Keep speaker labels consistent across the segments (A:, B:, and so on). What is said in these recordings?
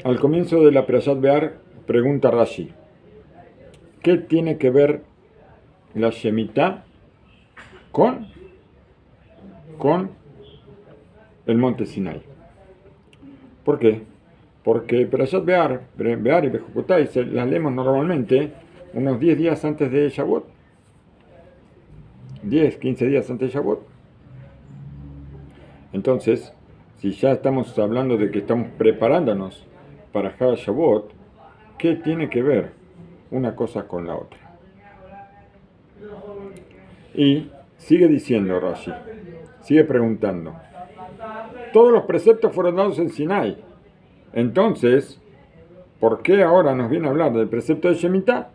A: Al comienzo de la Perashat Be'ar, pregunta Rashi, ¿qué tiene que ver la Shemitah con el monte Sinai? ¿Por qué? Porque Perashat Be'ar y Bejucotai las leemos normalmente unos 10 días antes de Shavuot. 10, 15 días antes de Shavuot. Entonces, si ya estamos hablando de que estamos preparándonos para Hag Shavuot, ¿qué tiene que ver una cosa con la otra? Y sigue diciendo Rashi, sigue preguntando. Todos los preceptos fueron dados en Sinai. Entonces, ¿por qué ahora nos viene a hablar del precepto de Shemitah?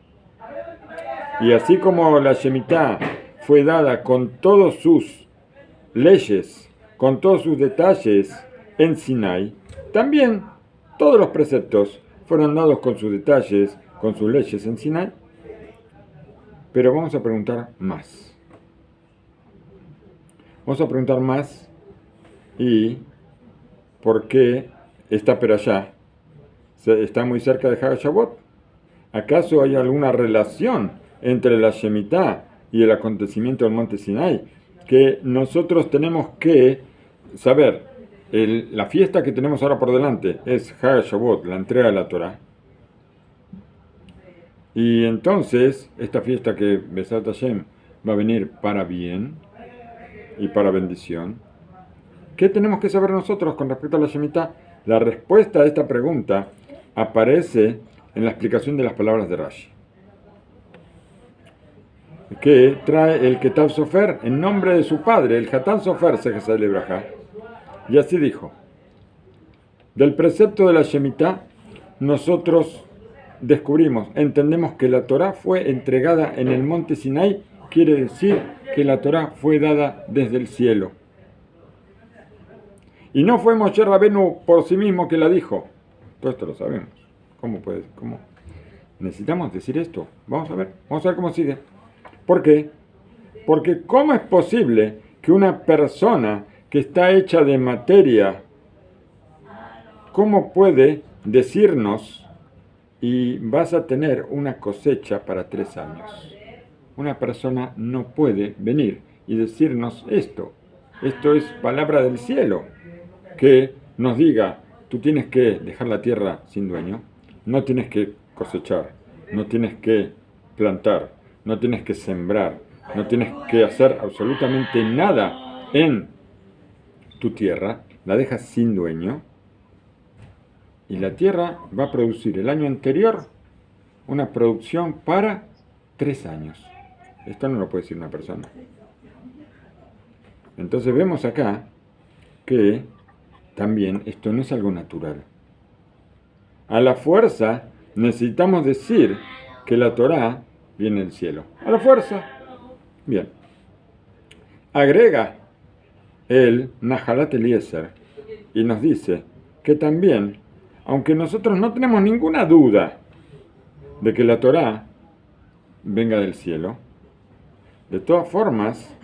A: Y así como la Shemitah fue dada con todas sus leyes, con todos sus detalles en Sinai, también todos los preceptos fueron dados con sus detalles, con sus leyes en Sinai. Pero vamos a preguntar más. Vamos a preguntar más y por qué esta perashá está muy cerca de Hag Shavuot. ¿Acaso hay alguna relación entre la Shemitah y el acontecimiento del monte Sinai que nosotros tenemos que saber? La fiesta que tenemos ahora por delante es Hag Shavuot, la entrega de la Torah. Y entonces, esta fiesta que Besat Hashem va a venir para bien y para bendición. ¿Qué tenemos que saber nosotros con respecto a la Shemitah? La respuesta a esta pregunta aparece en la explicación de las palabras de Rashi, que trae el Ketav Sofer en nombre de su padre, el Hatan Sofer Sejasai Lebraja. Y así dijo: del precepto de la Shemitah, nosotros entendemos que la Torah fue entregada en el monte Sinai, quiere decir que la Torah fue dada desde el cielo. Y no fue Moshe Rabenu por sí mismo que la dijo. Todo esto lo sabemos. ¿Cómo? Necesitamos decir esto. Vamos a ver cómo sigue. ¿Por qué? Porque ¿cómo es posible que una persona que está hecha de materia, cómo puede decirnos y vas a tener una cosecha para 3 años? Una persona no puede venir y decirnos esto. Esto es palabra del cielo, que nos diga, tú tienes que dejar la tierra sin dueño, no tienes que cosechar, no tienes que plantar, no tienes que sembrar, no tienes que hacer absolutamente nada en tu tierra, la dejas sin dueño, y la tierra va a producir el año anterior una producción para 3 años. Esto no lo puede decir una persona. Entonces vemos acá que también esto no es algo natural. A la fuerza necesitamos decir que la Torá viene del cielo. A la fuerza. Bien. Agrega el Nahalat Eliezer y nos dice que también, aunque nosotros no tenemos ninguna duda de que la Torá venga del cielo, de todas formas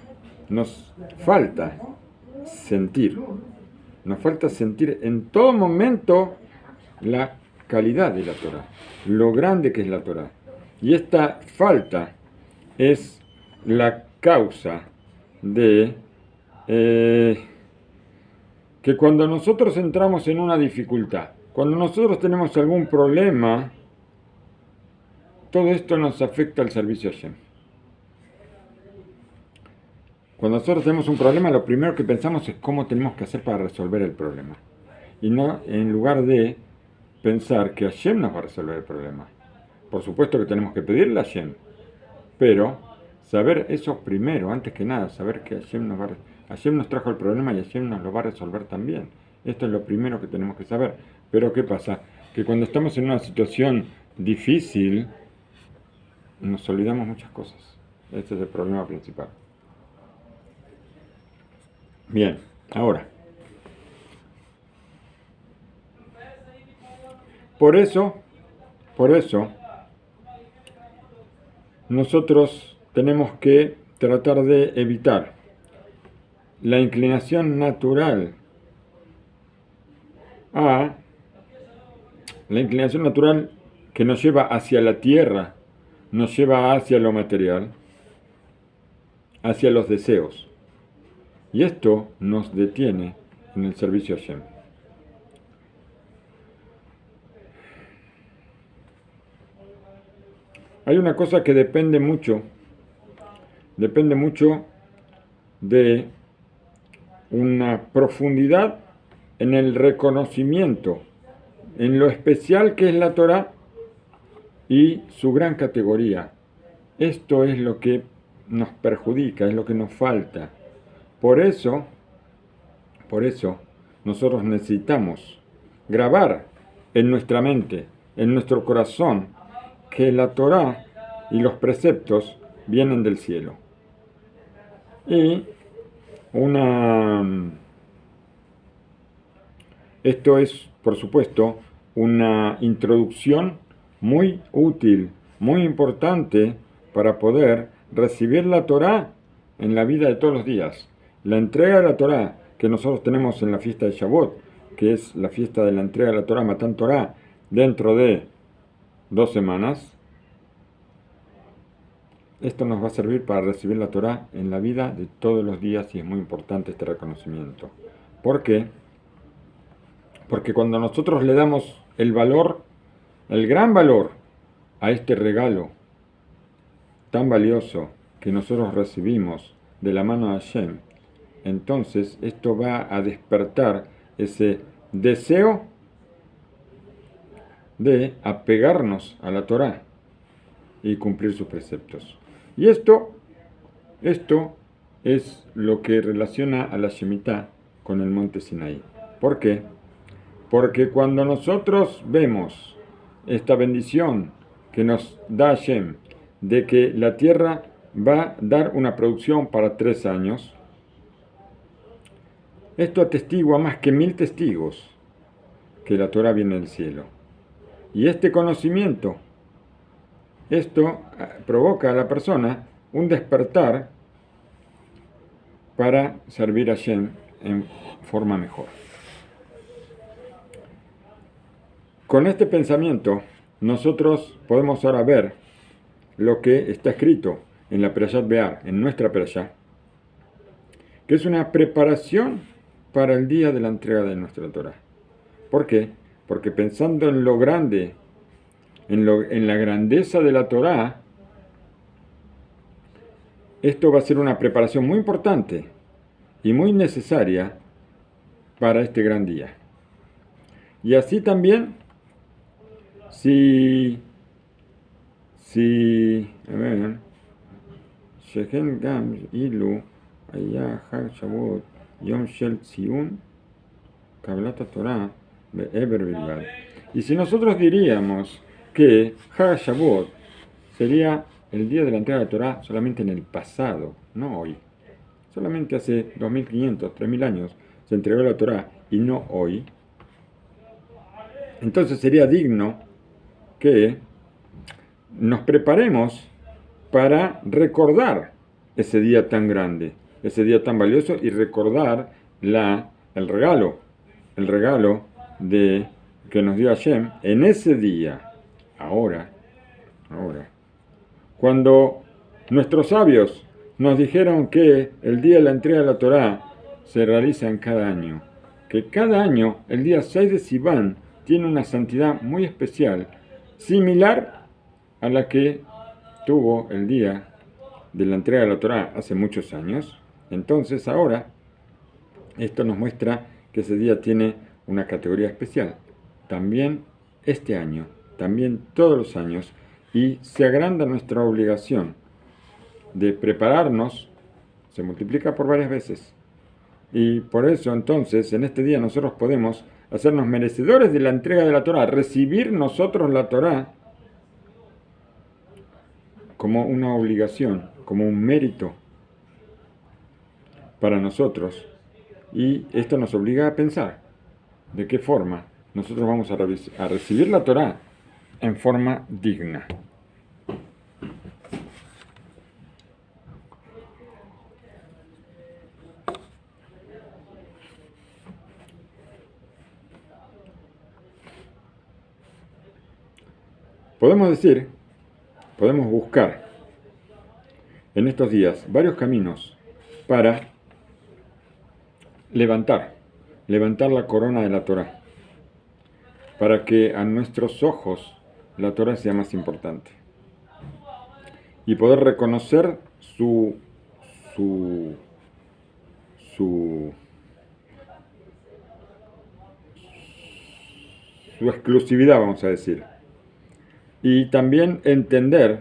A: nos falta sentir. Nos falta sentir en todo momento la calidad de la Torá, lo grande que es la Torá. Y esta falta es la causa de que cuando nosotros entramos en una dificultad, cuando nosotros tenemos algún problema, todo esto nos afecta al servicio a Hashem. Cuando nosotros tenemos un problema, lo primero que pensamos es cómo tenemos que hacer para resolver el problema. Y no en lugar de pensar que Hashem nos va a resolver el problema. Por supuesto que tenemos que pedirle a Hashem, pero saber eso primero, antes que nada, saber que Hashem nos trajo el problema y Hashem nos lo va a resolver también. Esto es lo primero que tenemos que saber. Pero ¿qué pasa? Que cuando estamos en una situación difícil, nos olvidamos muchas cosas. Este es el problema principal. Bien, ahora, por eso, nosotros tenemos que tratar de evitar la inclinación natural a La inclinación natural que nos lleva hacia la tierra, nos lleva hacia lo material, hacia los deseos. Y esto nos detiene en el servicio a Hashem. Hay una cosa que depende mucho de una profundidad en el reconocimiento, en lo especial que es la Torá y su gran categoría. Esto es lo que nos perjudica, es lo que nos falta. Por eso, nosotros necesitamos grabar en nuestra mente, en nuestro corazón, que la Torá y los preceptos vienen del cielo. Y esto es, por supuesto, una introducción muy útil, muy importante para poder recibir la Torá en la vida de todos los días. La entrega de la Torá que nosotros tenemos en la fiesta de Shavuot, que es la fiesta de la entrega de la Torá, Matán Torá, dentro de 2 semanas, esto nos va a servir para recibir la Torá en la vida de todos los días y es muy importante este reconocimiento. ¿Por qué? Porque cuando nosotros le damos el valor, el gran valor, a este regalo tan valioso que nosotros recibimos de la mano de Hashem, entonces esto va a despertar ese deseo de apegarnos a la Torá y cumplir sus preceptos. Y esto es lo que relaciona a la Shemitah con el monte Sinaí. ¿Por qué? Porque cuando nosotros vemos esta bendición que nos da Hashem, de que la tierra va a dar una producción para 3 años, esto atestigua más que 1000 testigos que la Torah viene del cielo. Y este conocimiento, esto provoca a la persona un despertar para servir a Hashem en forma mejor. Con este pensamiento, nosotros podemos ahora ver lo que está escrito en la Perashat Be'ar, en nuestra Perashá, que es una preparación para el día de la entrega de nuestra Torah. ¿Por qué? Porque pensando en lo grande, en la grandeza de la Torah, esto va a ser una preparación muy importante y muy necesaria para este gran día. Y así también, si a ver, Sheken Gam Ilu Aya Hag Shavuot Yom Shel Tzion Kabbalat Torah Be'eber Bilbad. Y si nosotros diríamos que Hag Shavuot sería el día de la entrega de la Torah solamente en el pasado, no hoy, solamente hace 2500, 3000 años se entregó la Torah y no hoy, entonces sería digno que nos preparemos para recordar ese día tan grande, ese día tan valioso y recordar el regalo de que nos dio Hashem en ese día, ahora. Cuando nuestros sabios nos dijeron que el día de la entrega de la Torá se realiza en cada año, que cada año, el día 6 de Sivan, tiene una santidad muy especial, similar a la que tuvo el día de la entrega de la Torá hace muchos años. Entonces ahora, esto nos muestra que ese día tiene una categoría especial. También este año, también todos los años, y se agranda nuestra obligación de prepararnos, se multiplica por varias veces. Y por eso entonces, en este día nosotros podemos hacernos merecedores de la entrega de la Torá, recibir nosotros la Torá como una obligación, como un mérito para nosotros. Y esto nos obliga a pensar de qué forma nosotros vamos a recibir la Torá en forma digna. Podemos decir, podemos buscar en estos días varios caminos para levantar la corona de la Torá, para que a nuestros ojos la Torá sea más importante y poder reconocer su exclusividad, vamos a decir, y también entender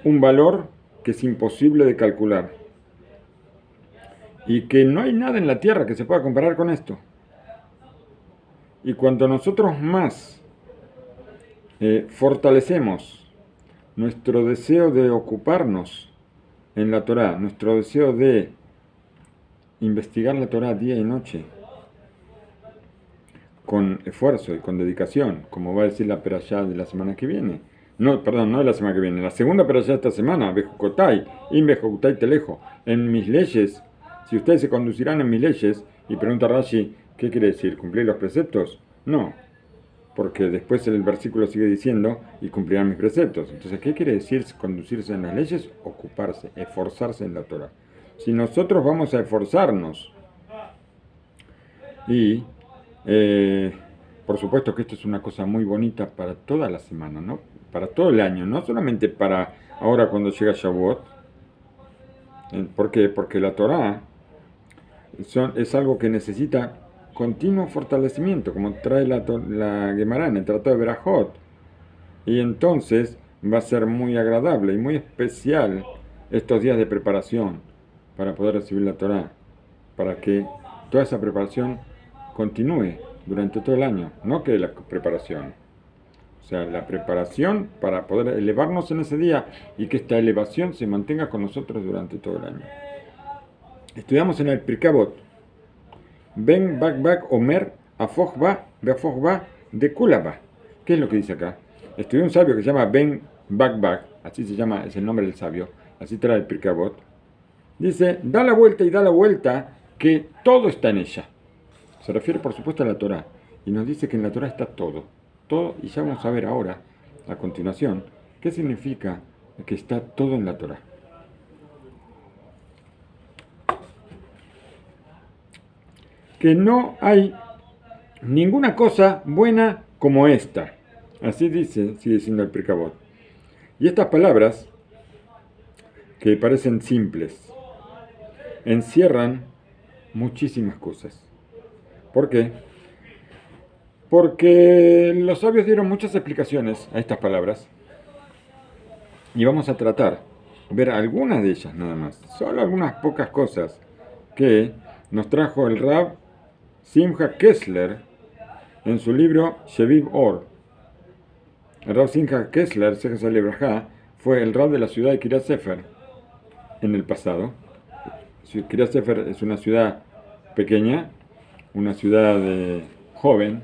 A: un valor que es imposible de calcular y que no hay nada en la tierra que se pueda comparar con esto. Y cuando nosotros más fortalecemos nuestro deseo de ocuparnos en la Torá, nuestro deseo de investigar la Torá día y noche, con esfuerzo y con dedicación, como va a decir la perashá de la semana que viene. No, perdón, no de la semana que viene, la segunda perashá de esta semana, Bejukotai, in Bejukotai Telejo, en mis leyes, si ustedes se conducirán en mis leyes, y pregunta Rashi, ¿qué quiere decir? ¿Cumplir los preceptos? No, porque después el versículo sigue diciendo, y cumplirán mis preceptos. Entonces, ¿qué quiere decir conducirse en las leyes? Ocuparse, esforzarse en la Torah. Si nosotros vamos a esforzarnos, y por supuesto que esto es una cosa muy bonita para toda la semana, ¿no? Para todo el año, no solamente para ahora cuando llega Shavuot. ¿Por qué? Porque la Torah es algo que necesita continuo fortalecimiento, como trae la Gemara en el Tratado de Berajot. Y entonces va a ser muy agradable y muy especial estos días de preparación para poder recibir la Torah, para que toda esa preparación continúe durante todo el año, no que la preparación. O sea, la preparación para poder elevarnos en ese día y que esta elevación se mantenga con nosotros durante todo el año. Estudiamos en el Pirkei Avot. Ben Bak Omer Afojba Beafojba de Kulaba. ¿Qué es lo que dice acá? Estudió un sabio que se llama Ben Bak, así se llama, es el nombre del sabio, así trae el Pirkei Avot. Dice, da la vuelta y da la vuelta, que todo está en ella. Se refiere, por supuesto, a la Torá. Y nos dice que en la Torá está todo. Todo, y ya vamos a ver ahora, a continuación, qué significa que está todo en la Torá. Que no hay ninguna cosa buena como esta. Así dice, sigue diciendo el Pirkei Avot. Y estas palabras, que parecen simples, encierran muchísimas cosas. ¿Por qué? Porque los sabios dieron muchas explicaciones a estas palabras y vamos a tratar de ver algunas de ellas nada más, solo algunas pocas cosas que nos trajo el Rab Simcha Kessler en su libro Sheviv Or. El Rab Simcha Kessler, Sejas Lebrajá, fue el Rab de la ciudad de Kiryat Sefer en el pasado. Kiryat Sefer es una ciudad pequeña, una ciudad joven,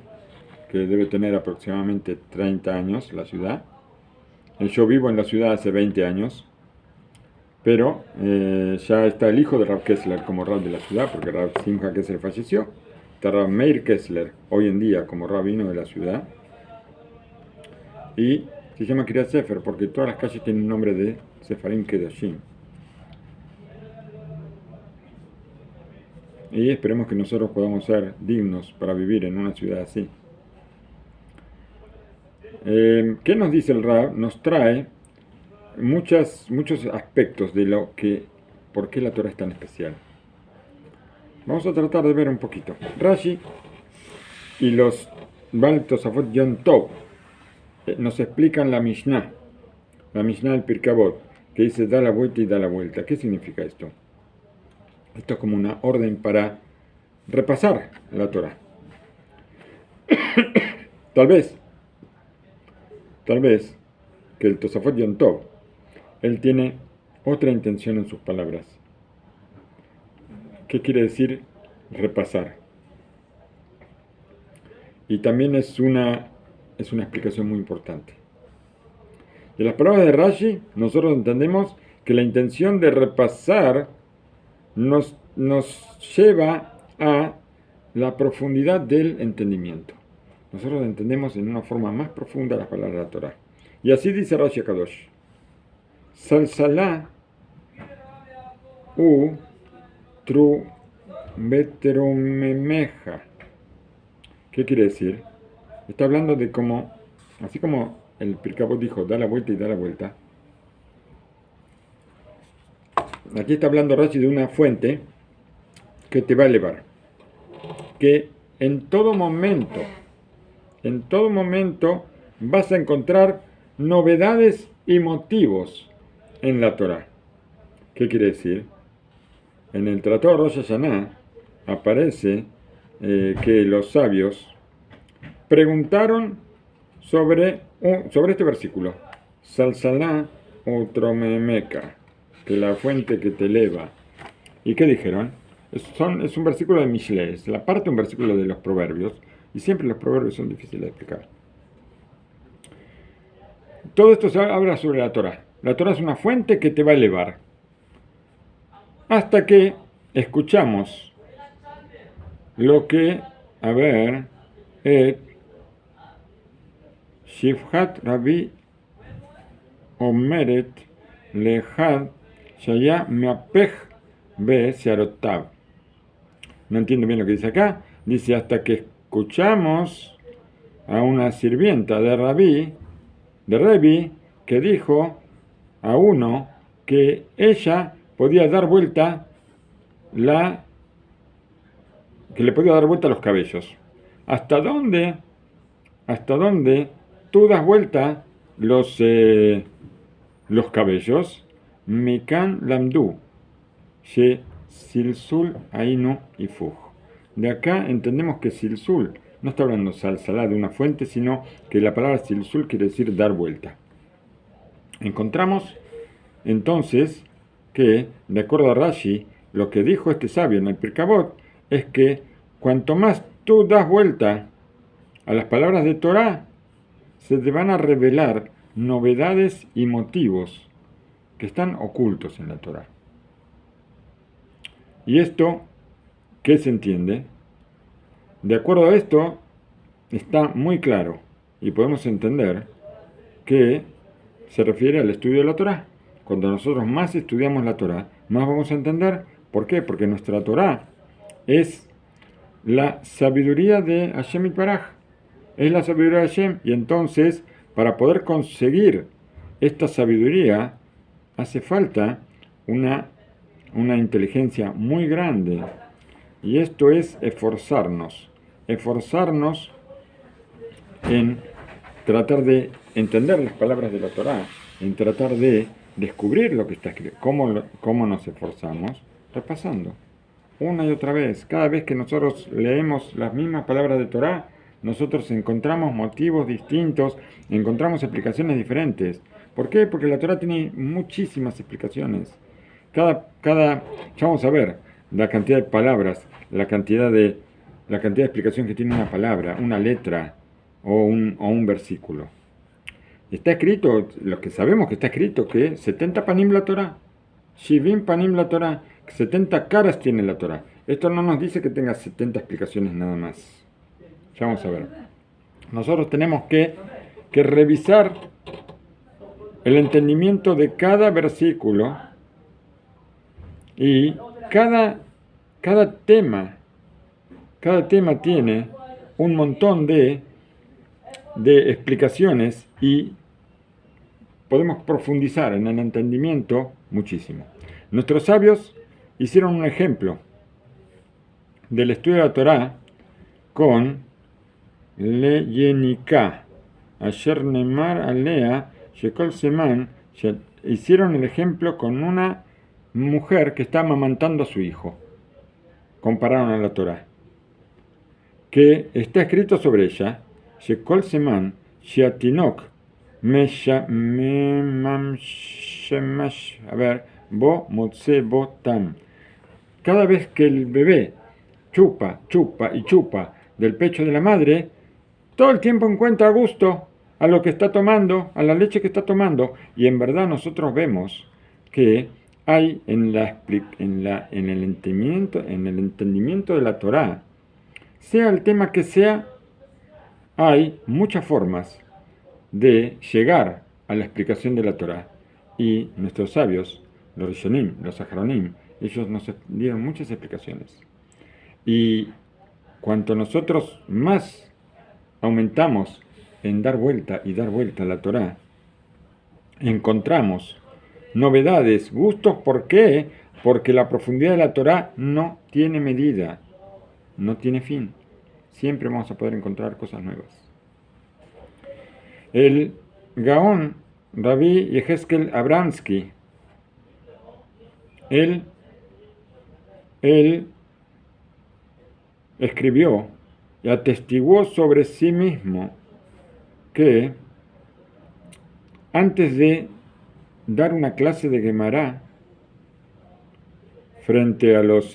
A: que debe tener aproximadamente 30 años la ciudad. Yo vivo en la ciudad hace 20 años, pero ya está el hijo de Rab Kessler como Rab de la ciudad, porque Rab Simcha Kessler falleció. Está Rab Meir Kessler hoy en día como rabino de la ciudad. Y se llama Kiryat Sefer porque todas las calles tienen nombre de Sefarim Kedoshim. Y esperemos que nosotros podamos ser dignos para vivir en una ciudad así. ¿Qué nos dice el Rab? Nos trae muchos aspectos de por qué la Torah es tan especial. Vamos a tratar de ver un poquito. Rashi y los Baal Tosafot Yom Tov nos explican la Mishnah del Pirkei Avot, que dice da la vuelta y da la vuelta. ¿Qué significa esto? Esto es como una orden para repasar la Torah. Tal vez que el Tosafot Yom Tov, él tiene otra intención en sus palabras. ¿Qué quiere decir repasar? Y también es una explicación muy importante. De las palabras de Rashi, nosotros entendemos que la intención de repasar nos lleva a la profundidad del entendimiento. Nosotros entendemos en una forma más profunda las palabras de la Torah. Y así dice Rashi Kadosh. Salsalá u tru beteromemeja. ¿Qué quiere decir? Está hablando de cómo, así como el Pirkei Avot dijo, da la vuelta y da la vuelta. Aquí está hablando Rashi de una fuente que te va a elevar. Que en todo momento vas a encontrar novedades y motivos en la Torá. ¿Qué quiere decir? En el Tratado de Rosh Hashanah aparece que los sabios preguntaron sobre este versículo. Salsalá utromemeka, que la fuente que te eleva. ¿Y qué dijeron? Es un versículo de Mishlei, es la parte de un versículo de los proverbios, y siempre los proverbios son difíciles de explicar. Todo esto se habla sobre la Torá. La Torá es una fuente que te va a elevar. Hasta que escuchamos lo que, Shifhat Rabbi Omeret Lehad Shaya Meapej Be Searotav. No entiendo bien lo que dice acá. Dice hasta que escuchamos a una sirvienta de Rabbi, que dijo a uno que ella podía dar vuelta que le podía dar vuelta los cabellos. ¿Hasta dónde tú das vuelta los cabellos? Mikan lamdu, she silsul ainu ifuj. De acá entendemos que silsul no está hablando salsalá de una fuente, sino que la palabra silsul quiere decir dar vuelta. Encontramos entonces que, de acuerdo a Rashi, lo que dijo este sabio en el Pirkei Avot es que cuanto más tú das vuelta a las palabras de Torá, se te van a revelar novedades y motivos que están ocultos en la Torá. ¿Y esto qué se entiende? De acuerdo a esto, está muy claro y podemos entender que se refiere al estudio de la Torá. Cuando nosotros más estudiamos la Torá, más vamos a entender. ¿Por qué? Porque nuestra Torá es la sabiduría de Hashem Yitbaraj. Es la sabiduría de Hashem. Y entonces, para poder conseguir esta sabiduría, hace falta una inteligencia muy grande. Y esto es esforzarnos en tratar de entender las palabras de la Torá, en tratar de descubrir lo que está escrito. ¿Cómo nos esforzamos? Repasando una y otra vez. Cada vez que nosotros leemos las mismas palabras de Torá, nosotros encontramos motivos distintos, encontramos explicaciones diferentes. ¿Por qué? Porque la Torá tiene muchísimas explicaciones. Ya vamos a ver la cantidad de palabras, la cantidad de explicación que tiene una palabra, una letra o un versículo. Está escrito, lo que sabemos que está escrito, que 70 panim la Torah, Shivim panim la Torah, 70 caras tiene la Torah. Esto no nos dice que tenga 70 explicaciones nada más. Ya vamos a ver. Nosotros tenemos que revisar el entendimiento de cada versículo y cada tema tiene un montón de explicaciones y podemos profundizar en el entendimiento muchísimo. Nuestros sabios hicieron un ejemplo del estudio de la Torá con Le Yenika, Asher Nemar Alea, Shekol Seman. Hicieron el ejemplo con una mujer que está amamantando a su hijo. Compararon a la Torá, que está escrito sobre ella, Shekol Seman, Sheatinok, Bo Motse Bo Tam. Cada vez que el bebé chupa del pecho de la madre, todo el tiempo encuentra gusto a lo que está tomando, a la leche que está tomando. Y en verdad nosotros vemos que hay en el entendimiento de la Torá, sea el tema que sea, hay muchas formas de llegar a la explicación de la Torá. Y nuestros sabios, los Rishonim, los Aharonim, ellos nos dieron muchas explicaciones. Y cuanto nosotros más aumentamos en dar vuelta y dar vuelta a la Torá, encontramos novedades, gustos. ¿Por qué? Porque la profundidad de la Torá no tiene medida, no tiene fin. Siempre vamos a poder encontrar cosas nuevas. El Gaón Rabbi Yehezkel Abramsky, él escribió y atestiguó sobre sí mismo que antes de dar una clase de Gemara frente a los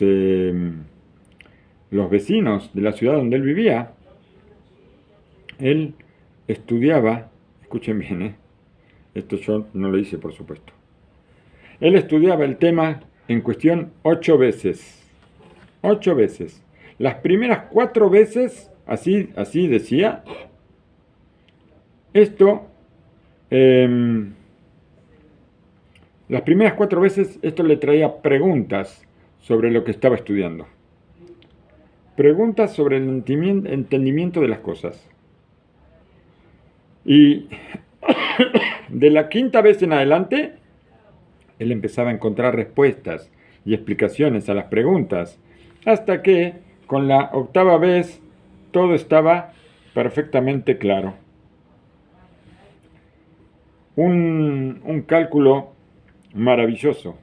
A: vecinos de la ciudad donde él vivía, él estudiaba, escuchen bien, esto yo no lo hice por supuesto, él estudiaba el tema en cuestión 8 veces. 8 veces. Las primeras 4 veces, así decía, las primeras 4 veces esto le traía preguntas sobre lo que estaba estudiando. Preguntas sobre el entendimiento de las cosas. Y de la 5ª vez en adelante, él empezaba a encontrar respuestas y explicaciones a las preguntas, hasta que con la 8ª vez todo estaba perfectamente claro. Un cálculo maravilloso.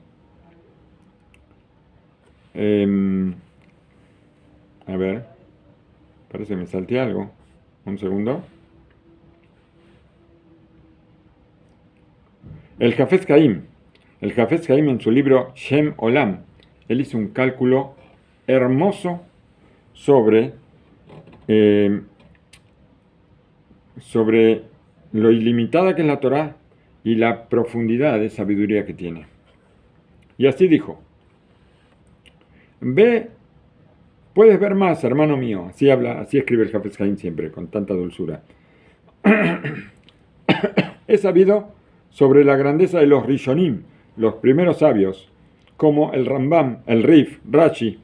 A: A ver, parece que me salté algo. Un segundo. El Hafez Haim en su libro Shem Olam, él hizo un cálculo hermoso sobre lo ilimitada que es la Torá y la profundidad de sabiduría que tiene. Y así dijo: puedes ver más, hermano mío. Así escribe el Hafez Haim siempre, con tanta dulzura. He sabido sobre la grandeza de los Rishonim, los primeros sabios, como el Rambam, el Rif, Rashi.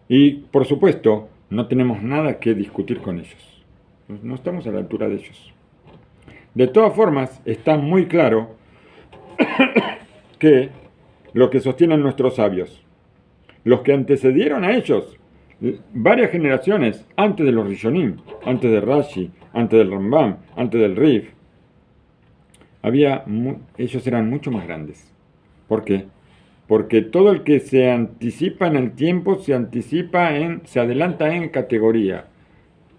A: Y, por supuesto, no tenemos nada que discutir con ellos. No estamos a la altura de ellos. De todas formas, está muy claro que lo que sostienen nuestros sabios, los que antecedieron a ellos, varias generaciones antes de los Rishonim, antes de Rashi, antes del Rambam, antes del Rif, ellos eran mucho más grandes. ¿Por qué? Porque todo el que se anticipa en el tiempo se adelanta en categoría.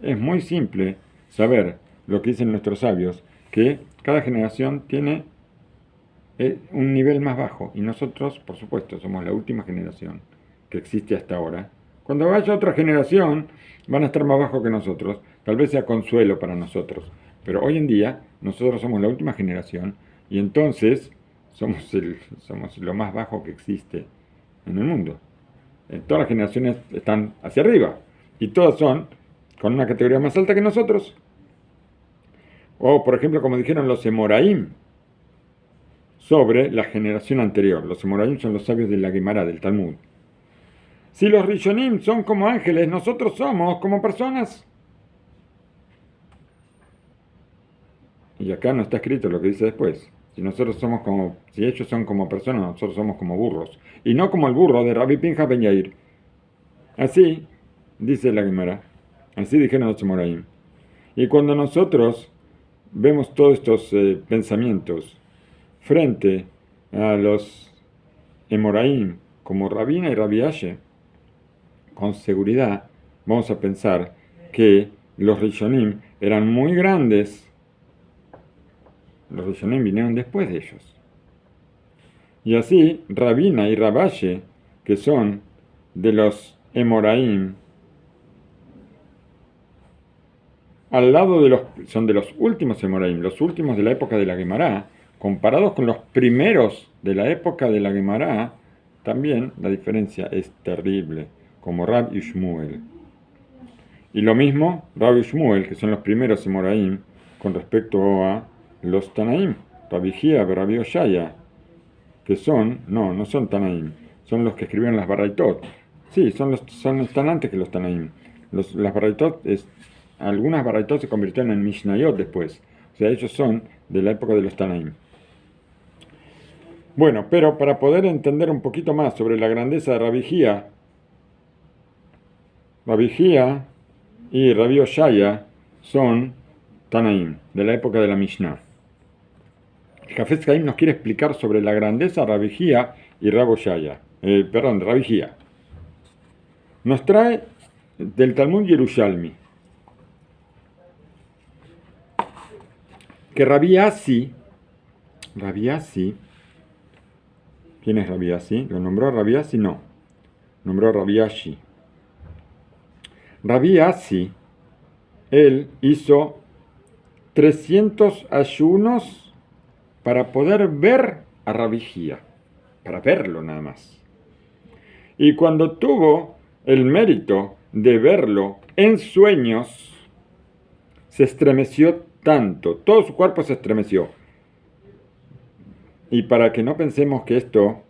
A: Es muy simple saber lo que dicen nuestros sabios, que cada generación tiene un nivel más bajo, y nosotros, por supuesto, somos la última generación que existe hasta ahora. Cuando vaya otra generación, van a estar más bajos que nosotros, tal vez sea consuelo para nosotros, pero hoy en día nosotros somos la última generación, y entonces somos lo más bajo que existe en el mundo. Todas las generaciones están hacia arriba, y todas son con una categoría más alta que nosotros. O, por ejemplo, como dijeron los Emoraim sobre la generación anterior. Los Emoraim son los sabios de la Gemara, del Talmud. Si los Rishonim son como ángeles, nosotros somos como personas. Y acá no está escrito lo que dice después. Si ellos son como personas, nosotros somos como burros. Y no como el burro de Rabbi Pinchas ben Yair. Así dice la Gemara. Así dijeron los Emoraim. Y cuando nosotros vemos todos estos pensamientos frente a los Emoraim, como Rabina y Rabbi Ashe, con seguridad vamos a pensar que los Rishonim eran muy grandes. Los Rishonim vinieron después de ellos. Y así, Rabina y Rabbi Ashe, que son de los Emoraim, al lado son de los últimos Emoraim, los últimos de la época de la Gemara, comparados con los primeros de la época de la Gemara, también la diferencia es terrible, como Rab y Shmuel. Y lo mismo, Rab y Shmuel, que son los primeros Emoraim, con respecto a los Tanaim, Rabbi Hía, Rabbi Oshaya, que no son Tanaim, son los que escribieron las Baraitot. Sí, están antes que los Tanaim. Las Baraitot, algunas Baraitot se convirtieron en Mishnayot después. O sea, ellos son de la época de los Tanaim. Bueno, pero para poder entender un poquito más sobre la grandeza de Rabbi Hía y Rabbi Oshaya son Tanaim, de la época de la Mishnah. El Hafetz Haim nos quiere explicar sobre la grandeza de Rabbi Hía y Rabbi Hía. Nos trae del Talmud Yerushalmi que Rabbi Asi, ¿quién es Rabbi Asi? ¿Lo nombró Rabbi Asi? No, nombró Rabbi Ashi. Rabbi Asi, él hizo 300 ayunos para poder ver a Rabbi Hía, para verlo nada más. Y cuando tuvo el mérito de verlo en sueños, se estremeció tanto, todo su cuerpo se estremeció. Y para que no pensemos que esto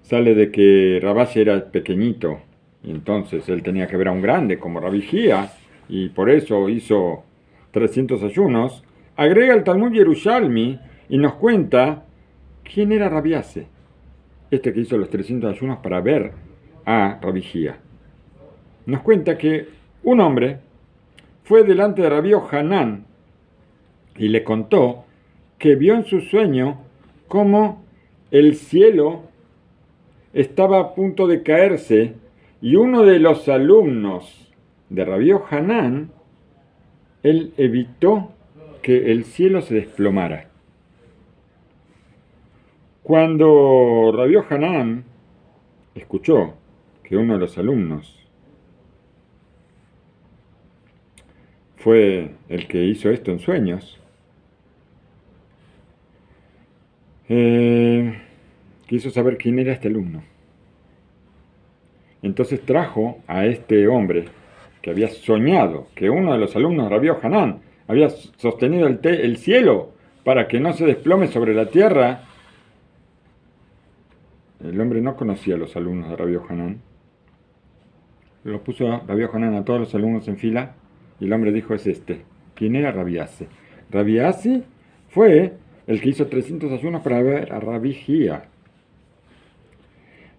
A: sale de que Rabashi era pequeñito, y entonces él tenía que ver a un grande como Rabbi Hía, y por eso hizo 300 ayunos, agrega el Talmud Yerushalmi y nos cuenta quién era Rabbi Asi, este que hizo los 300 ayunos para ver a Rabbi Hía. Nos cuenta que un hombre fue delante de Rabbi Hanan y le contó que vio en su sueño cómo el cielo estaba a punto de caerse y uno de los alumnos de Rabbi Hanan, él evitó que el cielo se desplomara. Cuando Rabbi Hanan escuchó que uno de los alumnos fue el que hizo esto en sueños, quiso saber quién era este alumno. Entonces trajo a este hombre que había soñado que uno de los alumnos de Rabbi Hanan había sostenido el cielo para que no se desplome sobre la tierra. El hombre no conocía a los alumnos de Rabbi Hanan. Los puso Rabbi Hanan a todos los alumnos en fila y el hombre dijo: es este. ¿Quién era Rabbi Asi? Rabbi Asi fue el que hizo 300 ayunos para ver a Rabbi Hía.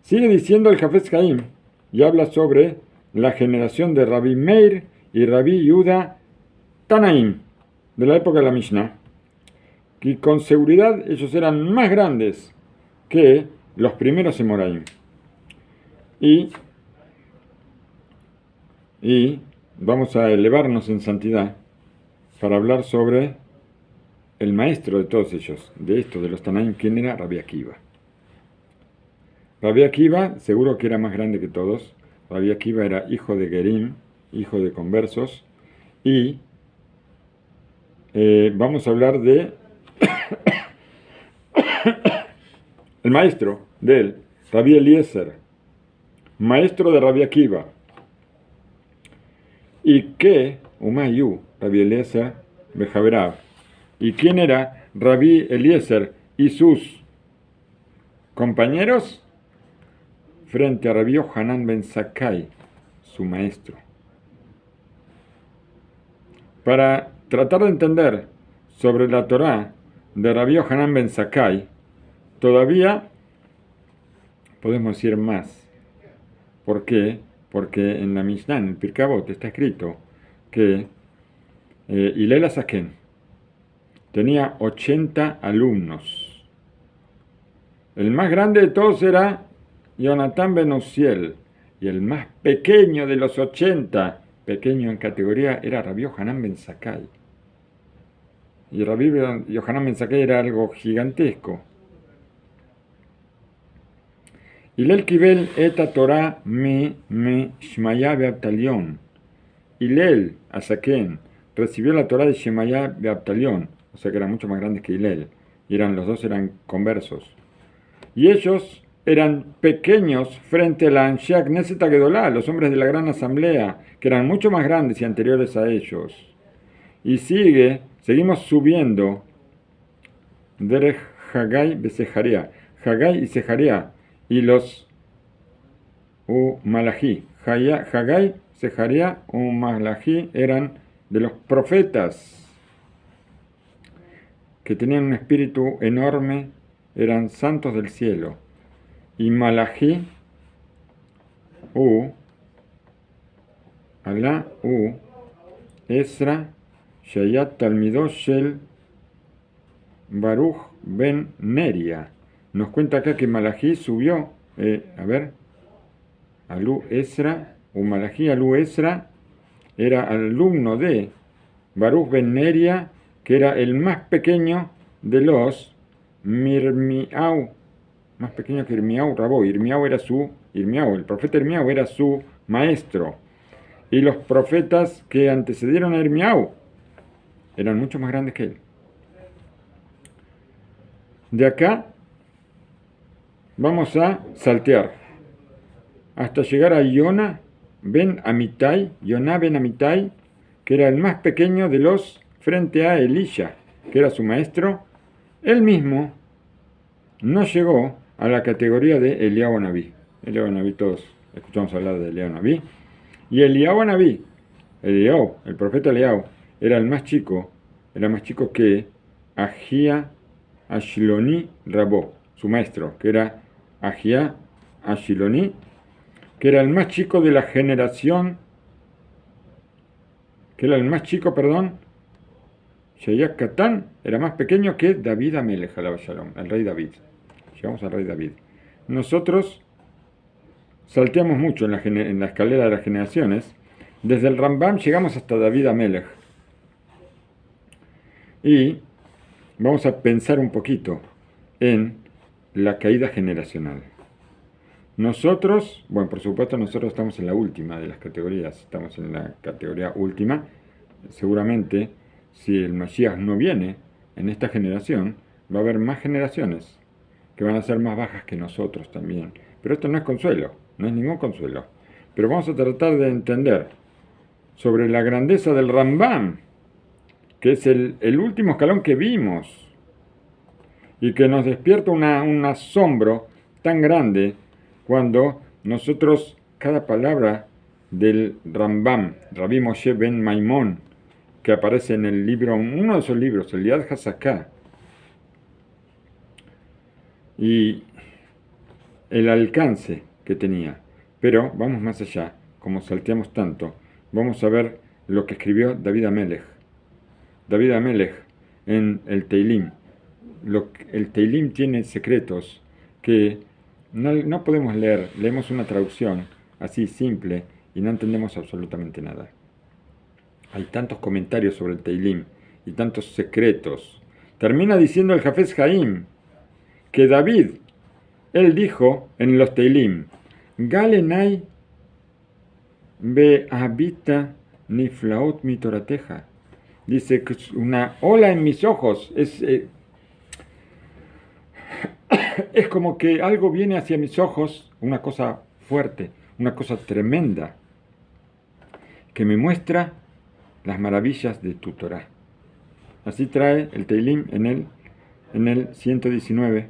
A: Sigue diciendo el Hafetz Haim y habla sobre la generación de Rabbi Meir y Rabbi Yehuda Tanaim, de la época de la Mishnah, y con seguridad ellos eran más grandes que los primeros Emoraim. Y vamos a elevarnos en santidad para hablar sobre el maestro de todos ellos, de los Tanaim, ¿quién era? Rabbi Akiva. Rabbi Akiva seguro que era más grande que todos. Rabbi Akiva era hijo de Gerim, hijo de conversos, y vamos a hablar de el maestro de él, Rabbi Eliezer, maestro de Rabbi Akiva. ¿Y qué? Umayu, Rabbi Eliezer Bejaverab. ¿Y quién era Rabbi Eliezer y sus compañeros? Frente a Rabbi Hanan ben Zakkai, su maestro. Para tratar de entender sobre la Torá de Rabbi Hanan ben Zakkai, todavía podemos decir más. ¿Por qué? Porque en la Mishnah, en el Pirkei Avot, está escrito que Hillel HaZaken tenía 80 alumnos. El más grande de todos era Jonathan ben Uziel, y el más pequeño de los 80, pequeño en categoría, era Rabbi Hanan ben Zakkai. Y Rabbi Hanan ben Zakkai era algo gigantesco. Hillel kibel eta Torah me Shmaya be'Abtalion. Hillel HaZaken recibió la Torah de Shemaya be'Abtalion, o sea que eran mucho más grandes que Hillel, y los dos eran conversos. Y ellos eran pequeños frente a la Anshe Knesset Agedolá, los hombres de la gran asamblea, que eran mucho más grandes y anteriores a ellos. Y seguimos subiendo. Derech Haggai de Sejaría. Haggai y Sejaría. Y los Malají. Haggai, Sejaría, Malají eran de los profetas que tenían un espíritu enorme, eran santos del cielo. Y Malají, Alá, Esra, Shayat Talmidot Shel Baruch ben Neria. Nos cuenta acá que Malají subió, Alú Esra, Malají Alú Esra, era alumno de Baruch ben Neria, que era el más pequeño de los Mirmiau, más pequeño que Irmiau Rabó. Irmiau, el profeta Irmiau era su maestro. Y los profetas que antecedieron a Irmiau eran mucho más grandes que él. De acá vamos a saltear hasta llegar a Yonah ben Amitai, que era el más pequeño de los frente a Elisha, que era su maestro. Él mismo no llegó a la categoría de Eliyahu Nabí. Eliyahu Nabí, todos escuchamos hablar de Eliyahu Nabí. Y Eliyahu Nabí, el profeta Eliyahu, era el más chico, era más chico que Ahía Ashiloni Rabó, su maestro, que era Ahía Ashiloni, que era el más chico de la generación, Sheyak Katán era más pequeño que David Amelech, alaba Shalom, el rey David. Llegamos al rey David. Nosotros salteamos mucho en la escalera de las generaciones. Desde el Rambam llegamos hasta David Amelech. Y vamos a pensar un poquito en la caída generacional. Nosotros, por supuesto nosotros estamos en la última de las categorías, estamos en la categoría última. Seguramente, si el Mashiach no viene en esta generación, va a haber más generaciones que van a ser más bajas que nosotros también. Pero esto no es consuelo, no es ningún consuelo. Pero vamos a tratar de entender sobre la grandeza del Rambam, que es el último escalón que vimos, y que nos despierta un asombro tan grande cuando nosotros, cada palabra del Rambam, Rabbi Moshe ben Maimón, que aparece en el libro, uno de esos libros, el Yad HaZaká, y el alcance que tenía. Pero vamos más allá, como salteamos tanto, vamos a ver lo que escribió David Amelech. David Amelech en el Teilim. El Teilim tiene secretos que no podemos leer. Leemos una traducción así simple y no entendemos absolutamente nada. Hay tantos comentarios sobre el Teilim y tantos secretos. Termina diciendo el Jafez Haim que David, él dijo en los Teilim, Galenai behabita niflaot mi torateja. Dice que es una ola en mis ojos. Es como que algo viene hacia mis ojos, una cosa fuerte, una cosa tremenda, que me muestra las maravillas de tu Torah. Así trae el Teilim en el 119,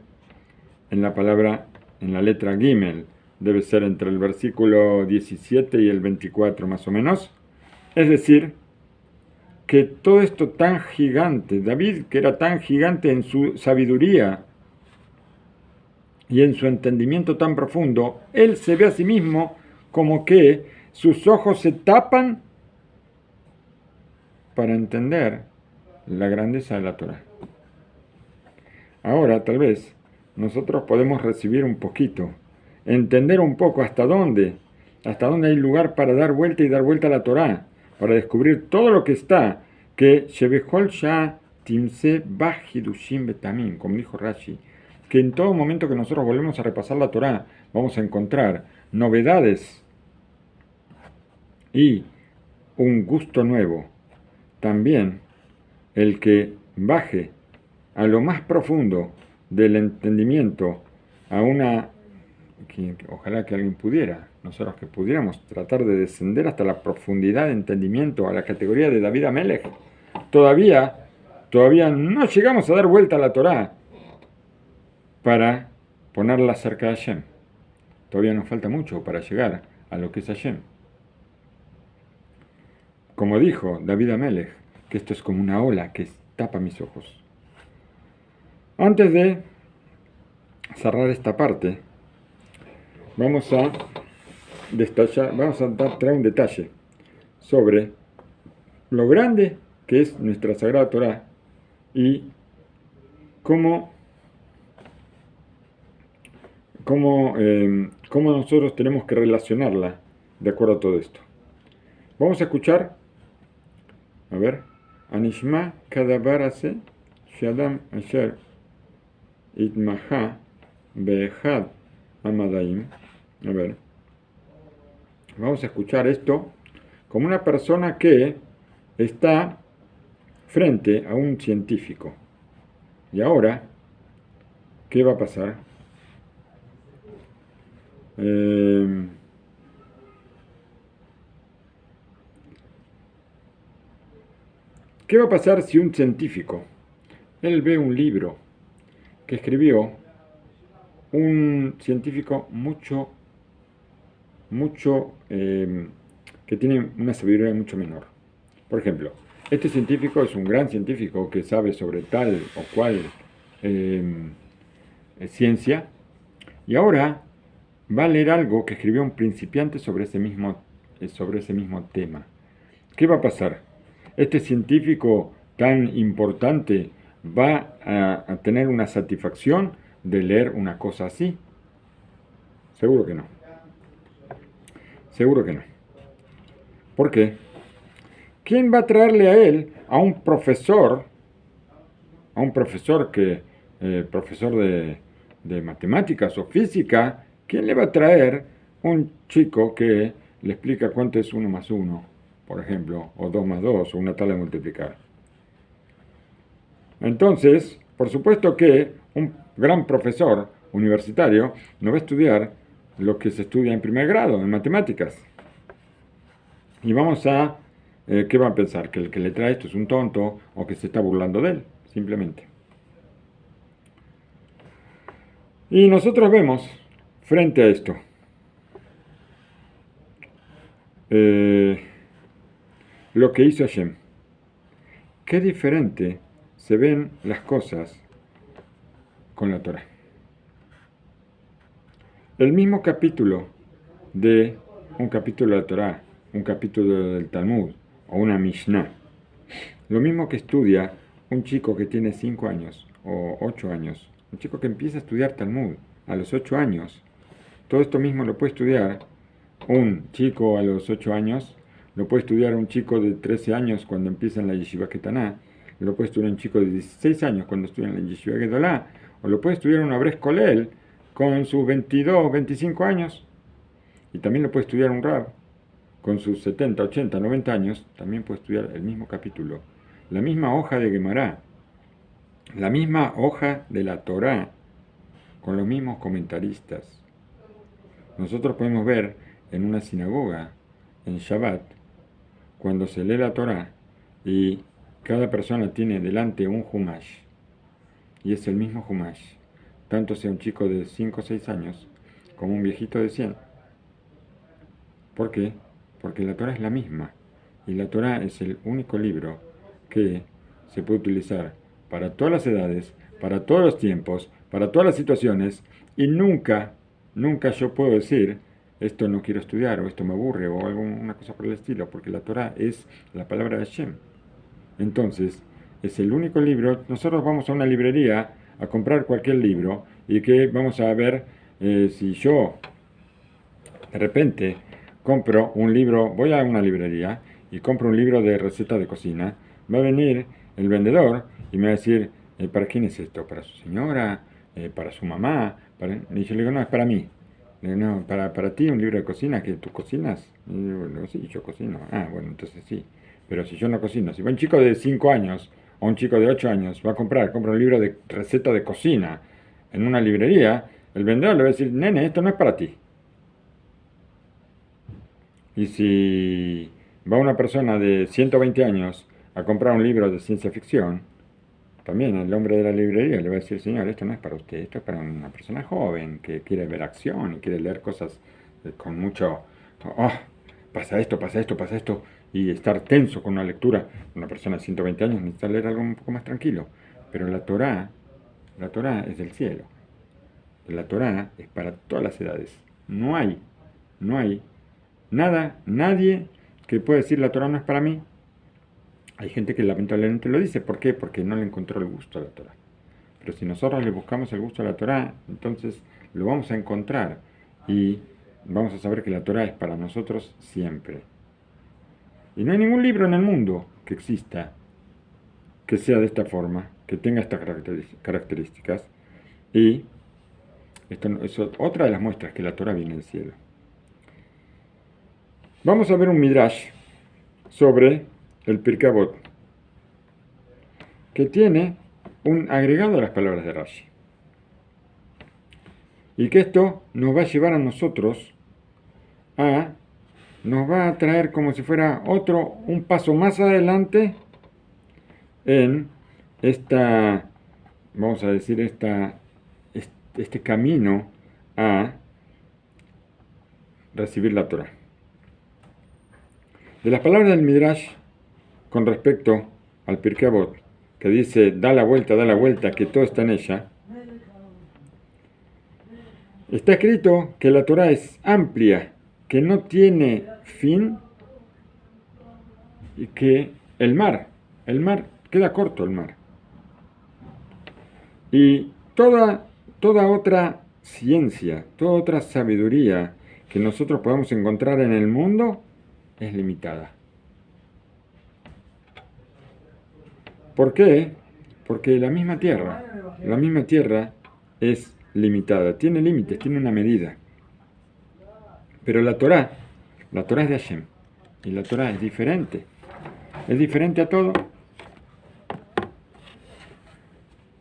A: en la letra Gimel, debe ser entre el versículo 17 y el 24 más o menos. Es decir, que todo esto tan gigante, David, que era tan gigante en su sabiduría y en su entendimiento tan profundo, él se ve a sí mismo como que sus ojos se tapan para entender la grandeza de la Torah. Ahora, tal vez, nosotros podemos recibir un poquito, entender un poco hasta dónde hay lugar para dar vuelta y dar vuelta a la Torah, para descubrir todo lo que está, que Shebechol Shah Timse Bahidushim Betamim, como dijo Rashi, que en todo momento que nosotros volvemos a repasar la Torah, vamos a encontrar novedades y un gusto nuevo. También el que baje a lo más profundo del entendimiento, ojalá que alguien pudiera, nosotros que pudiéramos tratar de descender hasta la profundidad de entendimiento, a la categoría de David Amelech. todavía no llegamos a dar vuelta a la Torá para ponerla cerca de Hashem. Todavía nos falta mucho para llegar a lo que es Hashem. Como dijo David Amelech, que esto es como una ola que tapa mis ojos. Antes de cerrar esta parte, vamos a traer un detalle sobre lo grande que es nuestra Sagrada Torá y cómo nosotros tenemos que relacionarla de acuerdo a todo esto. Vamos a escuchar, a ver, Anishma Kadabarase Shadam Asher Itmaha Behad Amadaim. A ver, vamos a escuchar esto como una persona que está frente a un científico. Y ahora, ¿qué va a pasar? ¿Qué va a pasar si un científico, él ve un libro que escribió un científico que tiene una sabiduría mucho menor? Por ejemplo, este científico es un gran científico que sabe sobre tal o cual ciencia, y ahora va a leer algo que escribió un principiante sobre ese mismo tema. ¿Qué va a pasar? Este científico tan importante va a tener una satisfacción de leer una cosa así. Seguro que no. Seguro que no. ¿Por qué? ¿Quién va a traerle a él a un profesor profesor de matemáticas o física? ¿Quién le va a traer un chico que le explica cuánto es 1 más 1, por ejemplo, o 2 más 2, o una tabla de multiplicar? Entonces, por supuesto que un gran profesor universitario no va a estudiar lo que se estudia en primer grado, en matemáticas. Y ¿qué va a pensar? Que el que le trae esto es un tonto o que se está burlando de él, simplemente. Y nosotros vemos, frente a esto, lo que hizo Hashem. Qué diferente se ven las cosas con la Torah. El mismo capítulo de un capítulo de la Torah, un capítulo del Talmud o una Mishnah, lo mismo que estudia un chico que tiene 5 años o 8 años, un chico que empieza a estudiar Talmud a los 8 años, todo esto mismo lo puede estudiar un chico a los 8 años, lo puede estudiar un chico de 13 años cuando empieza en la Yeshiva Ketaná, lo puede estudiar un chico de 16 años cuando estudia en la Yeshiva Gedolá, o lo puede estudiar un Abres Kolel con sus 22, 25 años, y también lo puede estudiar un Rab con sus 70, 80, 90 años, también puede estudiar el mismo capítulo, la misma hoja de Gemara, la misma hoja de la Torá, con los mismos comentaristas. Nosotros podemos ver en una sinagoga, en Shabbat, cuando se lee la Torá y cada persona tiene delante un Humash, y es el mismo Humash, tanto sea un chico de 5 o 6 años como un viejito de 100. ¿Por qué? Porque la Torá es la misma, y la Torá es el único libro que se puede utilizar para todas las edades, para todos los tiempos, para todas las situaciones, y nunca yo puedo decir, esto no quiero estudiar, o esto me aburre, o alguna cosa por el estilo, porque la Torá es la palabra de Hashem. Entonces, es el único libro. Nosotros vamos a una librería a comprar cualquier libro, y que vamos a ver si yo de repente compro un libro, voy a una librería y compro un libro de receta de cocina, va a venir el vendedor y me va a decir, ¿para quién es esto? ¿Para su señora? ¿Para su mamá? Y yo le digo, no, es para mí. Le digo, no, para ti un libro de cocina, que tú cocinas. Y yo digo, sí, yo cocino. Ah, bueno, entonces sí. Pero si yo no cocino, si va un chico de 5 años o un chico de 8 años, compra un libro de receta de cocina en una librería, el vendedor le va a decir, nene, esto no es para ti. Y si va una persona de 120 años a comprar un libro de ciencia ficción, también el hombre de la librería le va a decir, señor, esto no es para usted, esto es para una persona joven que quiere ver acción y quiere leer cosas con mucho, oh, pasa esto, pasa esto, pasa esto, y estar tenso con una lectura. Una persona de 120 años necesita leer algo un poco más tranquilo. Pero la Torá es del cielo. La Torá es para todas las edades. No hay nada, nadie que pueda decir la Torá no es para mí. Hay gente que lamentablemente lo dice. ¿Por qué? Porque no le encontró el gusto a la Torá. Pero si nosotros le buscamos el gusto a la Torá, entonces lo vamos a encontrar y vamos a saber que la Torá es para nosotros siempre. Y no hay ningún libro en el mundo que exista que sea de esta forma, que tenga estas características. Y esto es otra de las muestras que la Torá viene del cielo. Vamos a ver un midrash sobre el Pirkei Avot, que tiene un agregado a las palabras de Rashi. Y que esto nos va a llevar a nosotros nos va a traer como si fuera un paso más adelante en esta, vamos a decir, este camino a recibir la Torah. De las palabras del Midrash con respecto al Pirkei Avot, que dice, da la vuelta, que todo está en ella, está escrito que la Torah es amplia, que no tiene fin y que el mar, queda corto el mar. Y toda otra ciencia, toda otra sabiduría que nosotros podemos encontrar en el mundo es limitada. ¿Por qué? Porque la misma tierra es limitada, tiene límites, tiene una medida. Pero la Torá es de Hashem, y la Torá es diferente a todo.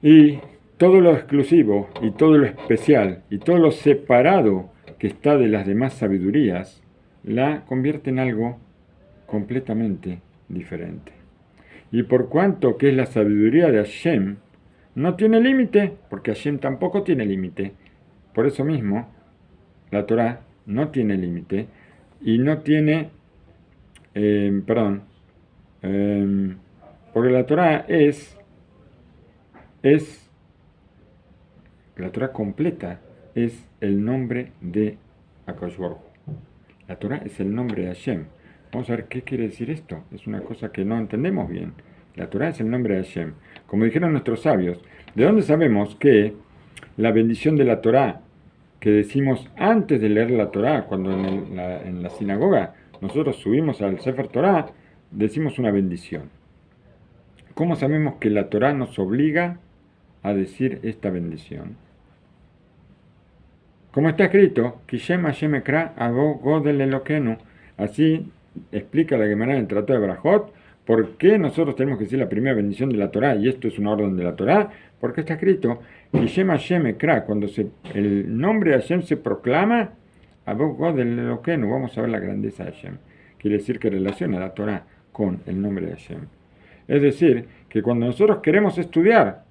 A: Y todo lo exclusivo, y todo lo especial, y todo lo separado que está de las demás sabidurías, la convierte en algo completamente diferente. Y por cuanto que es la sabiduría de Hashem, no tiene límite, porque Hashem tampoco tiene límite. Por eso mismo, la Torá no tiene límite, y no tiene, porque la Torá la Torá completa es el nombre de Akadosh Baruj Hu. La Torá es el nombre de Hashem. Vamos a ver qué quiere decir esto. Es una cosa que no entendemos bien. La Torá es el nombre de Hashem. Como dijeron nuestros sabios, ¿de dónde sabemos que la bendición de la Torá que decimos antes de leer la Torá, cuando en la sinagoga nosotros subimos al Sefer Torá, decimos una bendición? ¿Cómo sabemos que la Torá nos obliga a decir esta bendición? Como está escrito, Kishem Hashem Ekra Abo Godel Elokenu. Así explica la Gemara en el Tratado de Brajot, por qué nosotros tenemos que decir la primera bendición de la Torá, y esto es una orden de la Torá, porque está escrito, Kishem Hashem Ekra, cuando el nombre de Hashem se proclama, Abo Godel Elokenu, vamos a ver la grandeza de Hashem. Quiere decir que relaciona la Torá con el nombre de Hashem. Es decir, que cuando nosotros queremos estudiar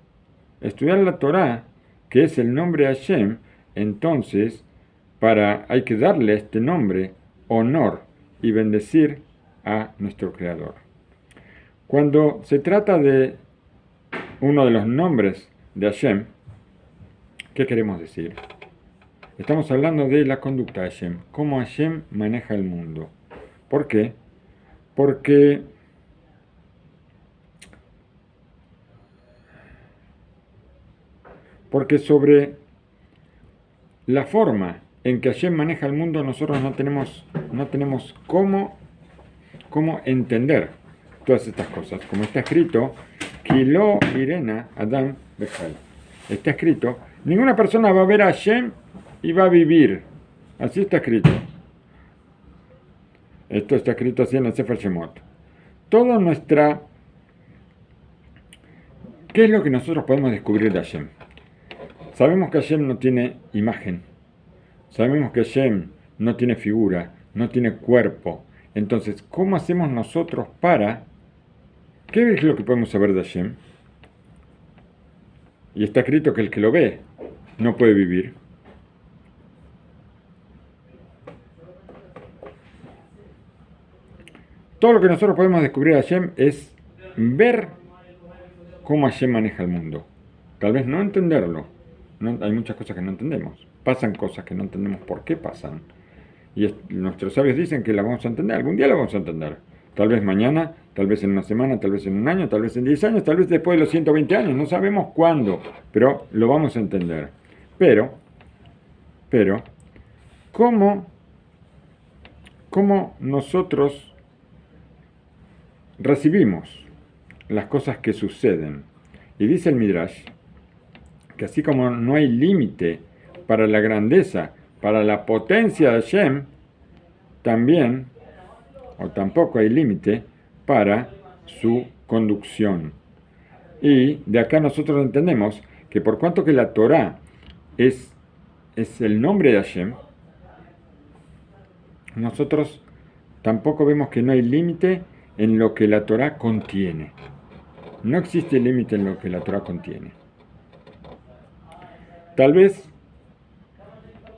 A: la Torá, que es el nombre de Hashem, entonces hay que darle a este nombre honor y bendecir a nuestro Creador. Cuando se trata de uno de los nombres de Hashem, ¿qué queremos decir? Estamos hablando de la conducta de Hashem, cómo Hashem maneja el mundo. ¿Por qué? Porque sobre la forma en que Hashem maneja el mundo, nosotros no tenemos cómo entender todas estas cosas. Como está escrito, Kilo Irena Adam Bechal. Está escrito, ninguna persona va a ver a Hashem y va a vivir. Así está escrito. Esto está escrito así en el Sefer Shemot. ¿Qué es lo que nosotros podemos descubrir de Hashem? Sabemos que Hashem no tiene imagen. Sabemos que Hashem no tiene figura, no tiene cuerpo. Entonces, ¿cómo hacemos nosotros para ¿Qué es lo que podemos saber de Hashem? Y está escrito que el que lo ve no puede vivir. Todo lo que nosotros podemos descubrir de Hashem es ver cómo Hashem maneja el mundo. Tal vez no entenderlo. Hay muchas cosas que no entendemos. Pasan cosas que no entendemos por qué pasan. Y nuestros sabios dicen que la vamos a entender. Algún día la vamos a entender. Tal vez mañana, tal vez en una semana, tal vez en un año, tal vez en 10 años, tal vez después de los 120 años. No sabemos cuándo, pero lo vamos a entender. Pero, ¿cómo nosotros recibimos las cosas que suceden? Y dice el Midrash que así como no hay límite para la grandeza, para la potencia de Hashem, también, o tampoco hay límite para su conducción. Y de acá nosotros entendemos que por cuanto que la Torá es el nombre de Hashem, nosotros tampoco vemos que no hay límite en lo que la Torá contiene. No existe límite en lo que la Torá contiene. Tal vez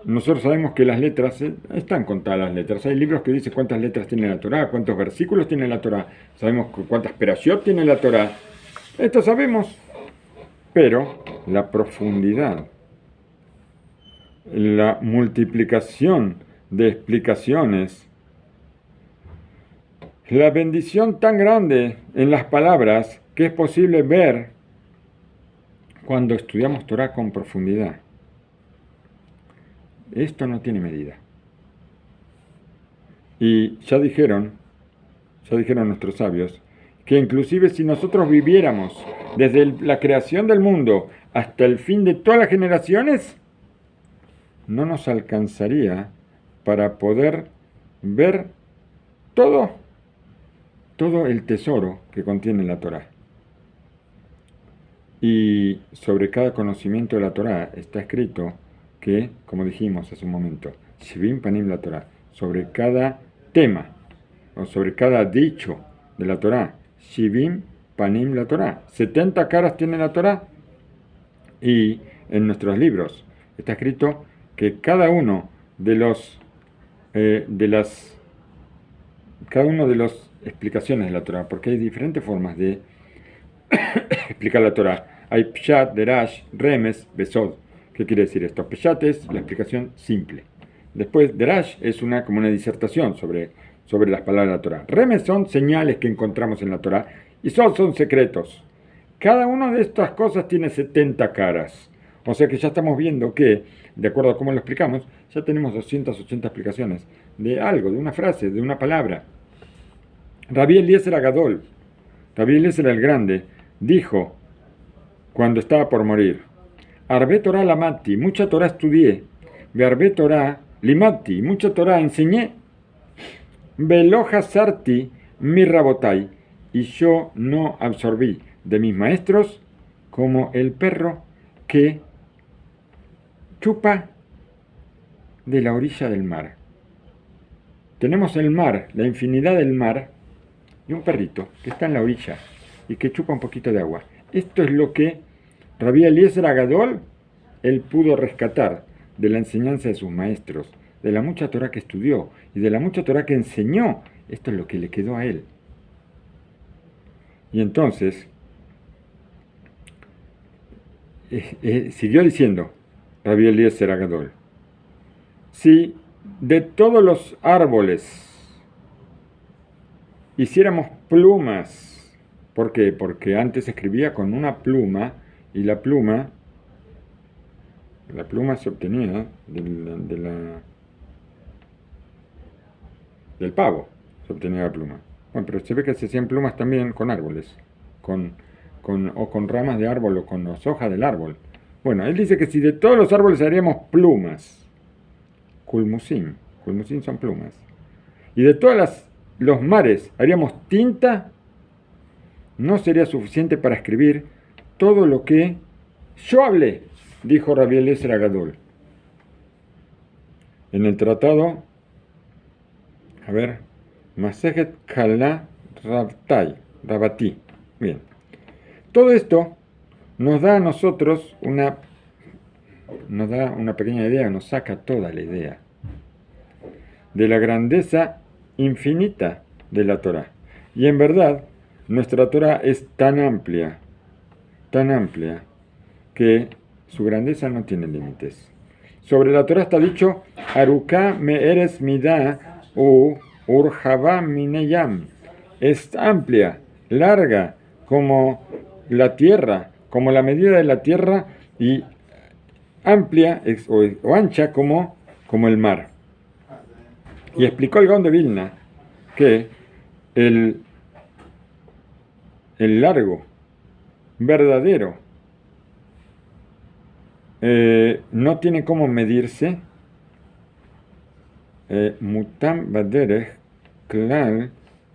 A: nosotros sabemos que las letras, están contadas las letras. Hay libros que dicen cuántas letras tiene la Torá, cuántos versículos tiene la Torá. Sabemos cuántas perashot tiene la Torá. Esto sabemos. Pero la profundidad, la multiplicación de explicaciones, la bendición tan grande en las palabras que es posible ver cuando estudiamos Torá con profundidad. Esto no tiene medida. Y ya dijeron nuestros sabios, que inclusive si nosotros viviéramos desde la creación del mundo hasta el fin de todas las generaciones, no nos alcanzaría para poder ver todo el tesoro que contiene la Torá. Y sobre cada conocimiento de la Torá está escrito que, como dijimos hace un momento, Shivim Panim la Torá, sobre cada tema o sobre cada dicho de la Torá, Shivim Panim la Torá, 70 caras tiene la Torá. Y en nuestros libros está escrito que cada uno de los explicaciones de la Torá, porque hay diferentes formas de explicar la Torá. Hay Pshat, Derash, Remes, Besod. ¿Qué quiere decir esto? Pshat es la explicación simple. Después, Derash es como una disertación sobre las palabras de la Torá. Remes son señales que encontramos en la Torá y son secretos. Cada una de estas cosas tiene 70 caras. O sea que ya estamos viendo que, de acuerdo a cómo lo explicamos, ya tenemos 280 explicaciones de algo, de una frase, de una palabra. Rabbi Eliezer Agadol, Rabbi Eliezer el Grande, dijo cuando estaba por morir: Arbe Torah lamati, mucha Torah estudié. Ve Arbe Torah limati, mucha Torah enseñé. Velo hasarti mi rabotai, y yo no absorbí de mis maestros como el perro que chupa de la orilla del mar. Tenemos el mar, la infinidad del mar, y un perrito que está en la orilla y que chupa un poquito de agua. Esto es lo que Rabbi Eliezer Agadol, él pudo rescatar de la enseñanza de sus maestros, de la mucha Torah que estudió y de la mucha Torah que enseñó. Esto es lo que le quedó a él. Y entonces, siguió diciendo Rabbi Eliezer Agadol: si de todos los árboles hiciéramos plumas, ¿por qué? Porque antes se escribía con una pluma, y la pluma se obtenía del pavo, se obtenía la pluma. Bueno, pero se ve que se hacían plumas también con árboles, o con ramas de árbol, o con las hojas del árbol. Bueno, él dice que si de todos los árboles haríamos plumas, culmusim son plumas, y de todos los mares haríamos tinta, no sería suficiente para escribir todo lo que yo hablé, dijo Rabbi Eliezer Agadol. En el tratado, Masejet Kala Rabati, Bien. Todo esto nos da a nosotros una pequeña idea, nos saca toda la idea de la grandeza infinita de la Torá. Y en verdad, nuestra Torá es tan amplia, que su grandeza no tiene límites. Sobre la Torá está dicho, Aruká me eres midá u urjavá mineyam. Es amplia, larga, como la tierra, como la medida de la tierra, y amplia o ancha como el mar. Y explicó el Gaón de Vilna que el largo verdadero no tiene cómo medirse. Mutam baderech klal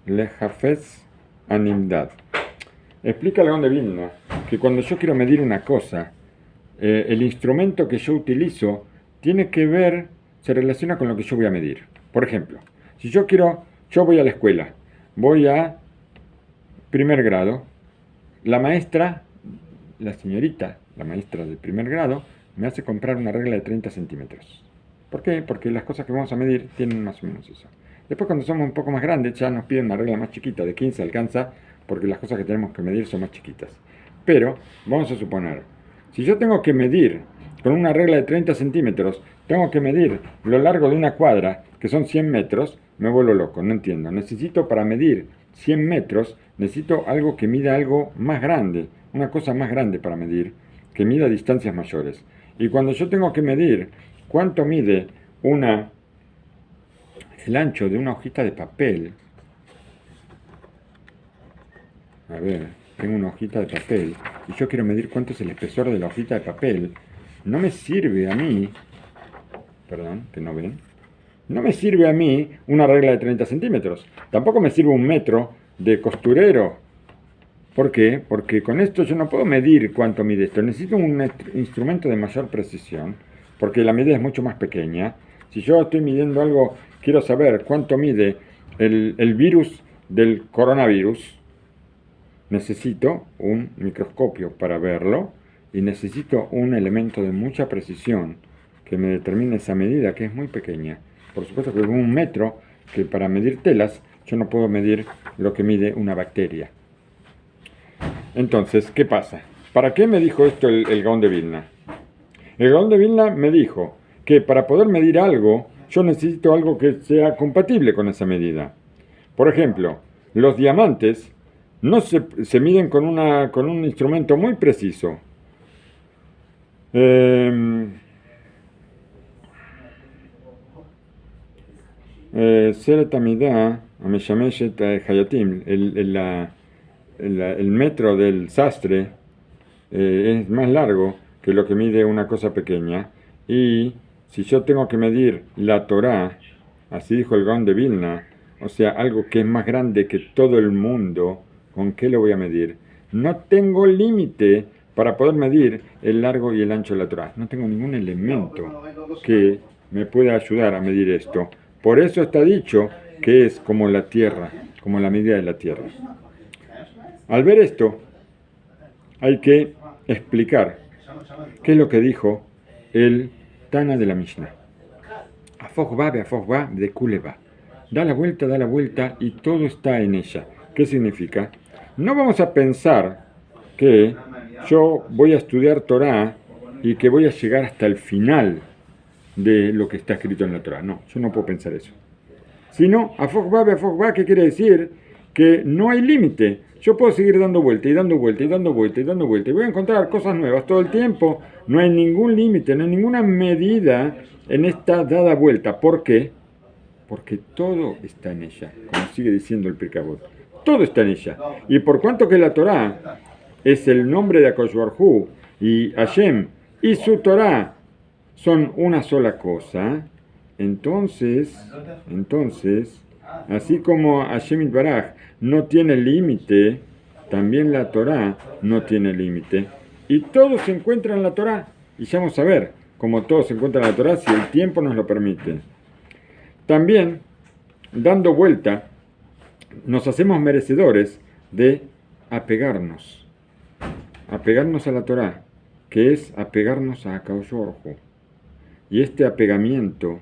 A: lejafetz animdad. Explica el Gaón de Vilna que cuando yo quiero medir una cosa, el instrumento que yo utilizo tiene que ver, se relaciona con lo que yo voy a medir. Por ejemplo, si yo voy a la escuela, voy a primer grado, la maestra del primer grado, me hace comprar una regla de 30 centímetros. ¿Por qué? Porque las cosas que vamos a medir tienen más o menos eso. Después, cuando somos un poco más grandes, ya nos piden una regla más chiquita, de 15 alcanza, porque las cosas que tenemos que medir son más chiquitas. Pero, vamos a suponer, si yo tengo que medir con una regla de 30 centímetros, tengo que medir lo largo de una cuadra, que son 100 metros, me vuelvo loco, no entiendo. Necesito, para medir 100 metros, necesito algo que mida algo más grande, una cosa más grande para medir, que mida distancias mayores. Y cuando yo tengo que medir cuánto mide el ancho de una hojita de papel, a ver, tengo una hojita de papel y yo quiero medir cuánto es el espesor de la hojita de papel, no me sirve a mí, perdón, que no ven, no me sirve a mí una regla de 30 centímetros, tampoco me sirve un metro de costurero. ¿Por qué? Porque con esto yo no puedo medir cuánto mide esto, necesito un instrumento de mayor precisión, porque la medida es mucho más pequeña. Si yo estoy midiendo algo, quiero saber cuánto mide el virus del coronavirus, necesito un microscopio para verlo y necesito un elemento de mucha precisión que me determine esa medida, que es muy pequeña. Por supuesto que con un metro, que para medir telas, yo no puedo medir lo que mide una bacteria. Entonces, ¿qué pasa? ¿Para qué me dijo esto el Gaón de Vilna? El Gaón de Vilna me dijo que para poder medir algo, yo necesito algo que sea compatible con esa medida. Por ejemplo, los diamantes no se miden con un instrumento muy preciso. Seratamida, Ameshameshet Hayatim, el metro del sastre es más largo que lo que mide una cosa pequeña, y si yo tengo que medir la Torá, así dijo el Gaón de Vilna, o sea, algo que es más grande que todo el mundo, ¿con qué lo voy a medir? No tengo límite para poder medir el largo y el ancho de la Torá. No tengo ningún elemento que me pueda ayudar a medir esto. Por eso está dicho que es como la tierra, como la medida de la tierra. Al ver esto, hay que explicar qué es lo que dijo el Tana de la Mishnah. Afogba de Kuleba. Da la vuelta y todo está en ella. ¿Qué significa? No vamos a pensar que yo voy a estudiar Torá y que voy a llegar hasta el final de lo que está escrito en la Torá. No, yo no puedo pensar eso. Sino, Afogba, ¿qué quiere decir? Que no hay límite. Yo puedo seguir dando vuelta y dando vuelta y dando vuelta y dando vuelta. Y voy a encontrar cosas nuevas todo el tiempo. No hay ningún límite, no hay ninguna medida en esta dada vuelta. ¿Por qué? Porque todo está en ella, como sigue diciendo el Pirkei Avot. Todo está en ella. Y por cuanto que la Torá es el nombre de Akadosh Baruj Hu, y Hashem y su Torá son una sola cosa, entonces, así como Hashem Yitbaraj no tiene límite, también la Torá no tiene límite. Y todo se encuentra en la Torá. Y ya vamos a ver cómo todo se encuentra en la Torá si el tiempo nos lo permite. También, dando vuelta, nos hacemos merecedores de apegarnos a la Torá, que es apegarnos a Akadosh Baruj Hu. Y este apegamiento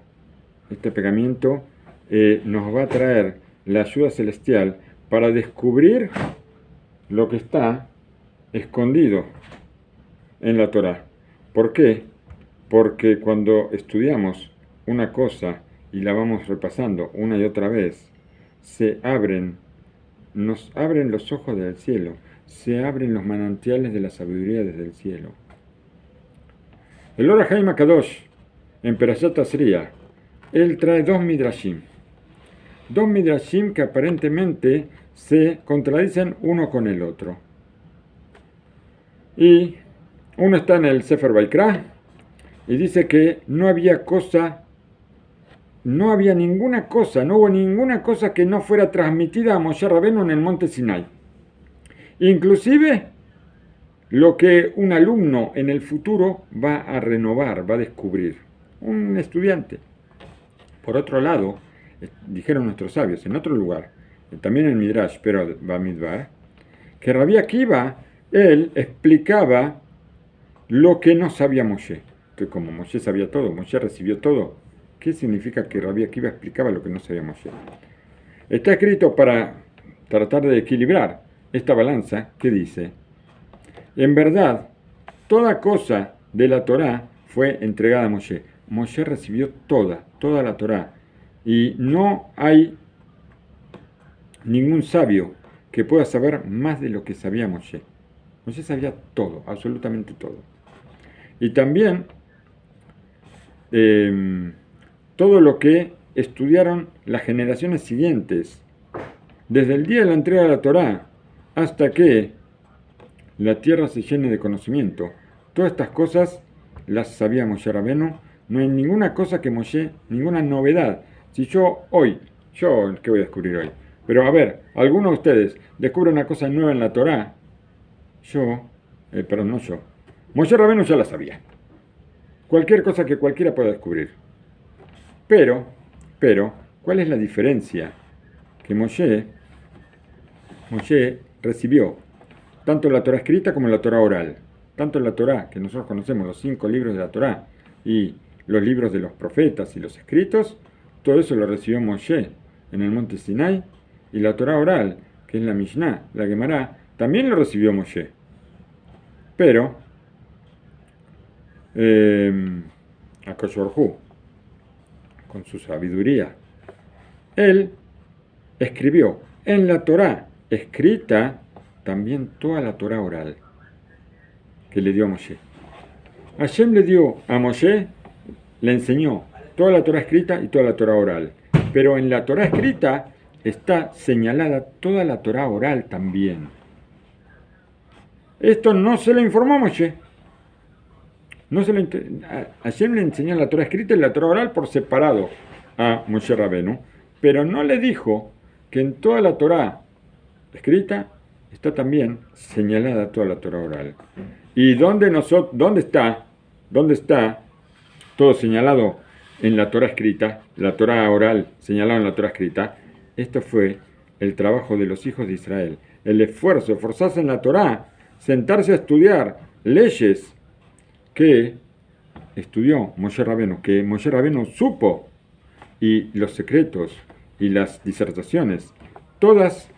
A: nos va a traer la ayuda celestial para descubrir lo que está escondido en la Torá. ¿Por qué? Porque cuando estudiamos una cosa y la vamos repasando una y otra vez, nos abren los ojos del cielo, se abren los manantiales de la sabiduría desde el cielo. El Or HaChaim HaKadosh, en Perashat Tazria, él trae dos midrashim que aparentemente se contradicen uno con el otro. Y uno está en el Sefer Vaikra y dice que no hubo ninguna cosa que no fuera transmitida a Moshe Rabenu en el monte Sinai. Inclusive lo que un alumno en el futuro va a renovar, va a descubrir. Un estudiante. Por otro lado, dijeron nuestros sabios, en otro lugar, también en Midrash, pero Bamidbar, que Rabbi Akiva, él explicaba lo que no sabía Moshe. Entonces, como Moshe sabía todo, Moshe recibió todo, ¿qué significa que Rabbi Akiva explicaba lo que no sabía Moshe? Está escrito para tratar de equilibrar esta balanza que dice, en verdad, toda cosa de la Torá fue entregada a Moshe. Moshe recibió toda la Torá. Y no hay ningún sabio que pueda saber más de lo que sabía Moshe. Moshe sabía todo, absolutamente todo. Y también todo lo que estudiaron las generaciones siguientes, desde el día de la entrega de la Torá hasta que la tierra se llene de conocimiento. Todas estas cosas las sabía Moshe Rabenu. No hay ninguna cosa que Moshe, ninguna novedad. Si yo, ¿qué voy a descubrir hoy? Pero a ver, alguno de ustedes descubre una cosa nueva en la Torá, Moshe Rabenu ya la sabía. Cualquier cosa que cualquiera pueda descubrir. Pero, ¿cuál es la diferencia? Que Moshe recibió tanto la Torá escrita como la Torá oral. Tanto la Torá, que nosotros conocemos, los 5 libros de la Torá, y los libros de los profetas y los escritos, todo eso lo recibió Moshe en el monte Sinai, y la Torá oral, que es la Mishnah, la Gemara, también lo recibió Moshe. Pero, Akadosh Baruj Hu, con su sabiduría, él escribió en la Torá escrita también toda la Torá oral que le dio a Moshe. Hashem le dio a Moshe, le enseñó toda la Torá escrita y toda la Torá oral. Pero en la Torá escrita está señalada toda la Torá oral también. Esto no se le informó a Moshe. Hashem le enseñó la Torá escrita y la Torá oral por separado a Moshe Rabenu, pero no le dijo que en toda la Torá escrita está también señalada toda la Torá oral. ¿Y dónde está todo señalado en la Torá escrita, la Torá oral señalado en la Torá escrita? Esto fue el trabajo de los hijos de Israel, el esfuerzo, esforzarse en la Torá, sentarse a estudiar leyes que estudió Moshe Rabenu, que Moshe Rabenu supo, y los secretos y las disertaciones, todas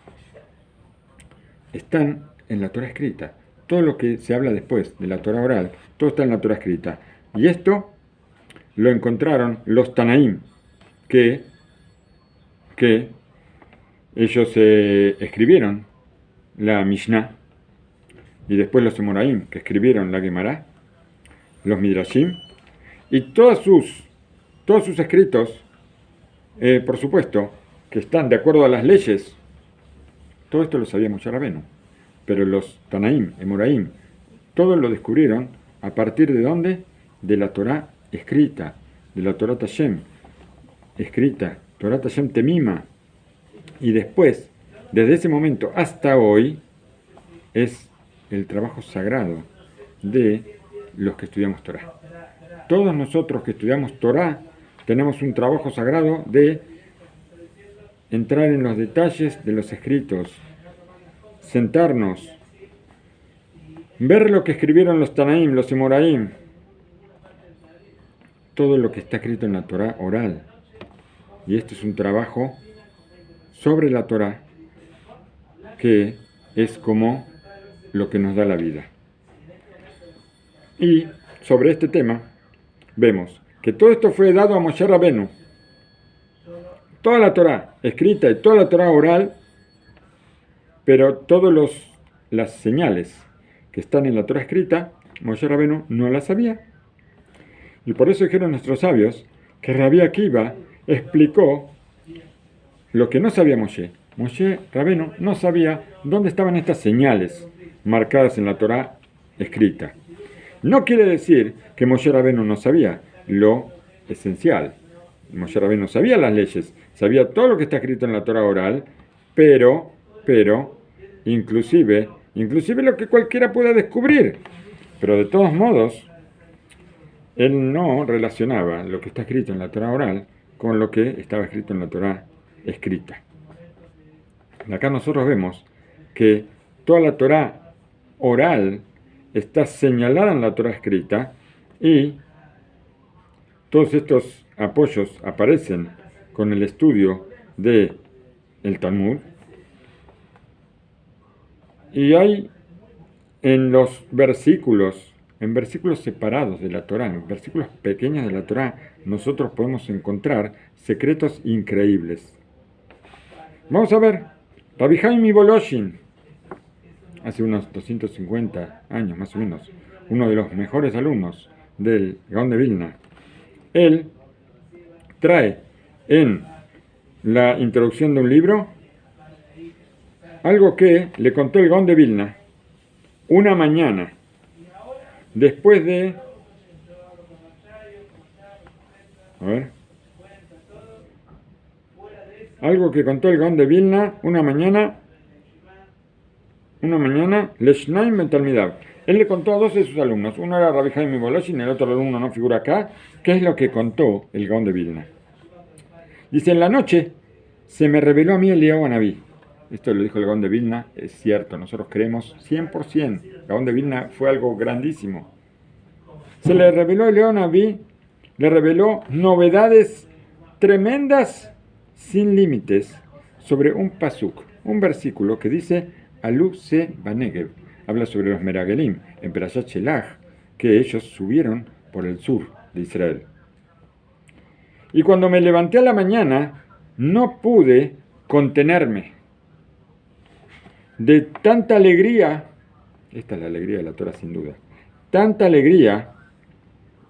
A: están en la Torá escrita. Todo lo que se habla después de la Torá oral, todo está en la Torá escrita. Y esto lo encontraron los Tanaim, que ellos escribieron la Mishnah, y después los Emoraim, que escribieron la Gemara, los Midrashim, y todos sus escritos, por supuesto, que están de acuerdo a las leyes. Todo esto lo sabía Moshe Rabenu, pero los Tanaim, Emoraim, todos lo descubrieron a partir de ¿dónde? De la Torá escrita, de la Torá Hashem escrita, Torá Hashem Temima. Y después, desde ese momento hasta hoy, es el trabajo sagrado de los que estudiamos Torá. Todos nosotros que estudiamos Torá tenemos un trabajo sagrado de entrar en los detalles de los escritos, sentarnos, ver lo que escribieron los Tanaim, los Emoraim, todo lo que está escrito en la Torá oral. Y este es un trabajo sobre la Torá que es como lo que nos da la vida. Y sobre este tema vemos que todo esto fue dado a Moshe Rabenu. Toda la Torá escrita y toda la Torá oral, pero todas las señales que están en la Torá escrita, Moshe Rabenu no las sabía. Y por eso dijeron nuestros sabios que Rabbi Akiva explicó lo que no sabía Moshe. Moshe Rabenu no sabía dónde estaban estas señales marcadas en la Torá escrita. No quiere decir que Moshe Rabenu no sabía lo esencial. Moshe Rabenu sabía las leyes, sabía todo lo que está escrito en la Torá oral, pero, inclusive lo que cualquiera pueda descubrir. Pero de todos modos, él no relacionaba lo que está escrito en la Torá oral con lo que estaba escrito en la Torá escrita. Acá nosotros vemos que toda la Torá oral está señalada en la Torá escrita y todos estos apoyos aparecen con el estudio del Talmud. Y hay en los versículos, en versículos separados de la Torá, en versículos pequeños de la Torá, nosotros podemos encontrar secretos increíbles. Vamos a ver, Rabbi Haim Voloshin, hace unos 250 años más o menos, uno de los mejores alumnos del Gaón de Vilna, él trae en la introducción de un libro algo que le contó el Gaón de Vilna una mañana, después de... Algo que contó el Gaón de Vilna una mañana, Leshnaim Ben Talmidav. Él le contó a dos de sus alumnos, uno era Rabbi Haim Voloshin, el otro alumno no figura acá. ¿Qué es lo que contó el Gaón de Vilna? Dice, en la noche se me reveló a mí Eliyahu Anabí. Esto lo dijo el Gaón de Vilna, es cierto, nosotros creemos 100%. El Gaón de Vilna fue algo grandísimo. Se le reveló a Eliyahu Anabí, le reveló novedades tremendas, sin límites, sobre un pasuk, un versículo que dice, Alu se Banegev, habla sobre los Meragelim, en Perashat Shelach, que ellos subieron por el sur de Israel. Y cuando me levanté a la mañana, no pude contenerme de tanta alegría. Esta es la alegría de la Torah sin duda. Tanta alegría,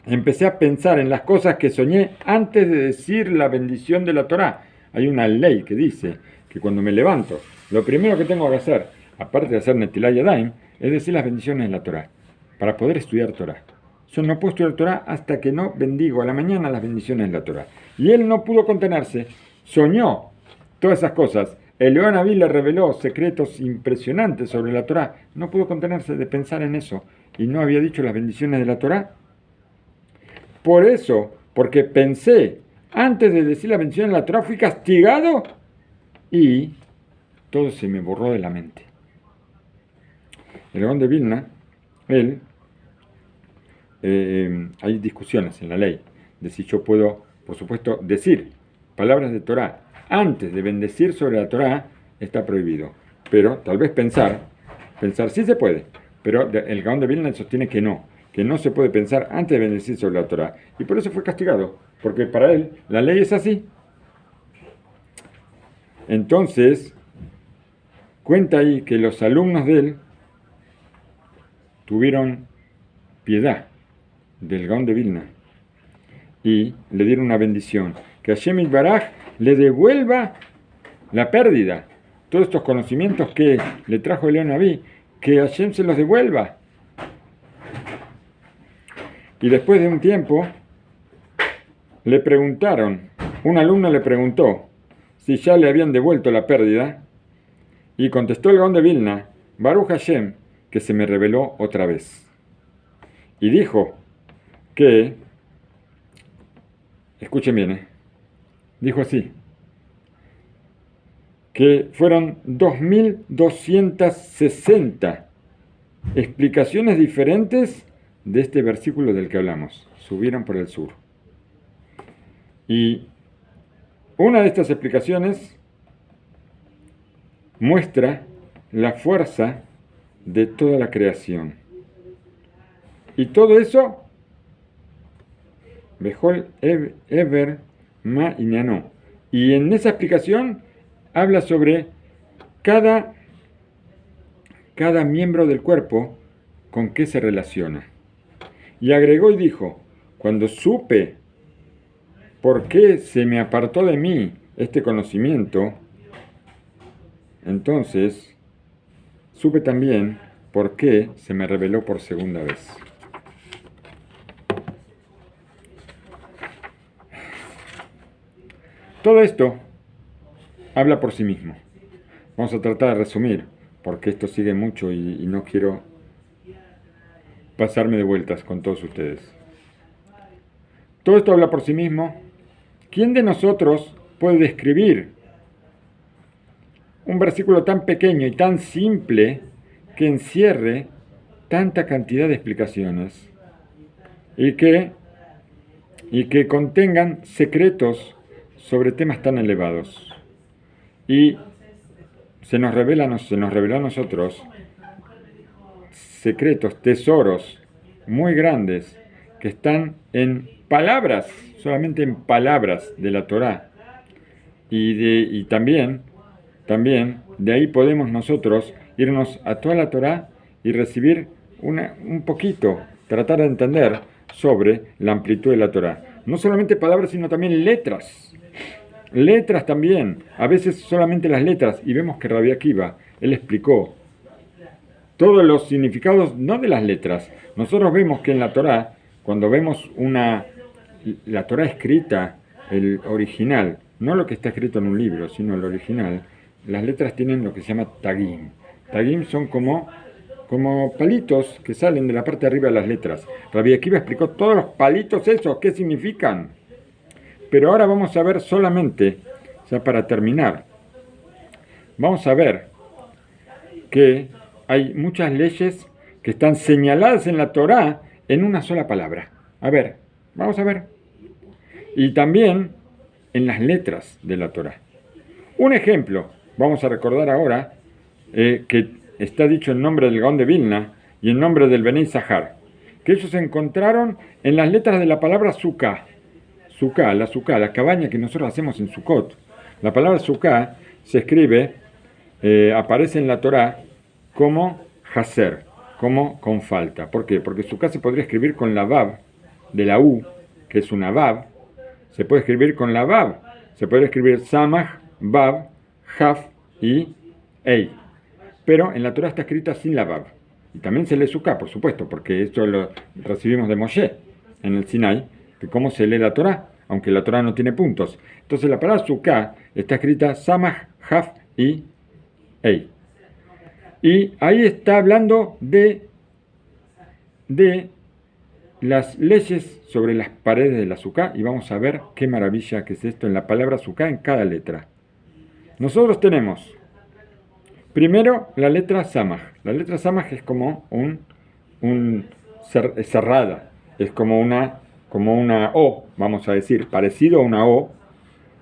A: empecé a pensar en las cosas que soñé antes de decir la bendición de la Torah. Hay una ley que dice que cuando me levanto, lo primero que tengo que hacer, aparte de hacer Netilat Yadayim, es decir las bendiciones de la Torah, para poder estudiar Torah. Yo no puedo estudiar Torah hasta que no bendigo a la mañana las bendiciones de la Torah. Y él no pudo contenerse, soñó todas esas cosas. Eliyahu Anabí le reveló secretos impresionantes sobre la Torah. No pudo contenerse de pensar en eso. Y no había dicho las bendiciones de la Torah. Por eso, porque pensé, antes de decir la bendición de la Torah, fui castigado y todo se me borró de la mente. El Gaón de Vilna, él, hay discusiones en la ley de si yo puedo, por supuesto, decir palabras de Torah antes de bendecir sobre la Torah, está prohibido. Pero tal vez pensar sí se puede, pero el Gaón de Vilna sostiene que no se puede pensar antes de bendecir sobre la Torah. Y por eso fue castigado, porque para él la ley es así. Entonces, cuenta ahí que los alumnos de él tuvieron piedad del Gaón de Vilna y le dieron una bendición, que Hashem Yitbaraj le devuelva la pérdida, todos estos conocimientos que le trajo Eliyahu Anabí, que Hashem se los devuelva. Y después de un tiempo le preguntaron, un alumno le preguntó si ya le habían devuelto la pérdida, y contestó el Gaón de Vilna, Baruch Hashem, que se me reveló otra vez. Y dijo que, escuchen bien, dijo así, que fueron 2260 explicaciones diferentes de este versículo del que hablamos. Subieron por el sur. Y una de estas explicaciones muestra la fuerza de toda la creación. Y todo eso, Behol Ever Ma Iñano. Y en esa explicación habla sobre cada miembro del cuerpo con qué se relaciona. Y agregó y dijo, cuando supe por qué se me apartó de mí este conocimiento, entonces supe también por qué se me reveló por segunda vez. Todo esto habla por sí mismo. Vamos a tratar de resumir, porque esto sigue mucho y no quiero pasarme de vueltas con todos ustedes. Todo esto habla por sí mismo. ¿Quién de nosotros puede describir un versículo tan pequeño y tan simple que encierre tanta cantidad de explicaciones y que contengan secretos sobre temas tan elevados? Y se nos reveló a nosotros secretos, tesoros muy grandes que están en palabras, solamente en palabras de la Torá. Y también de ahí podemos nosotros irnos a toda la Torá y recibir un poquito, tratar de entender sobre la amplitud de la Torá. No solamente palabras, sino también letras. Letras también, a veces solamente las letras, y vemos que Rabbi Akiva, él explicó todos los significados, no de las letras. Nosotros vemos que en la Torá, cuando vemos la Torá escrita, el original, no lo que está escrito en un libro, sino el original, las letras tienen lo que se llama tagim. Tagim son como palitos que salen de la parte de arriba de las letras. Rabbi Akiva explicó todos los palitos esos, qué significan. Pero ahora vamos a ver solamente, ya para terminar, vamos a ver que hay muchas leyes que están señaladas en la Torá en una sola palabra. A ver, vamos a ver. Y también en las letras de la Torá. Un ejemplo, vamos a recordar ahora, que está dicho en nombre del Gaón de Vilna y en nombre del Bnei Zahar, que ellos encontraron en las letras de la palabra Sukkah. Sukkah, la cabaña que nosotros hacemos en Sukkot. La palabra Sukkah se escribe, aparece en la Torá como haser, como con falta. ¿Por qué? Porque Sukkah se podría escribir con la vav de la U, que es una vav. Se puede escribir con la vav. Se puede escribir samach, vav, haf y ei. Pero en la Torá está escrita sin la vav. Y también se lee Sukkah, por supuesto, porque esto lo recibimos de Moshe en el Sinai, que cómo se lee la Torá, aunque la Torá no tiene puntos. Entonces la palabra Sukkah está escrita samach, haf y ei. Y ahí está hablando de las leyes sobre las paredes de la Sukkah, y vamos a ver qué maravilla que es esto en la palabra Sukkah en cada letra. Nosotros tenemos primero la letra Samach. La letra Samach es como cerrada, es como una O, vamos a decir, parecido a una O,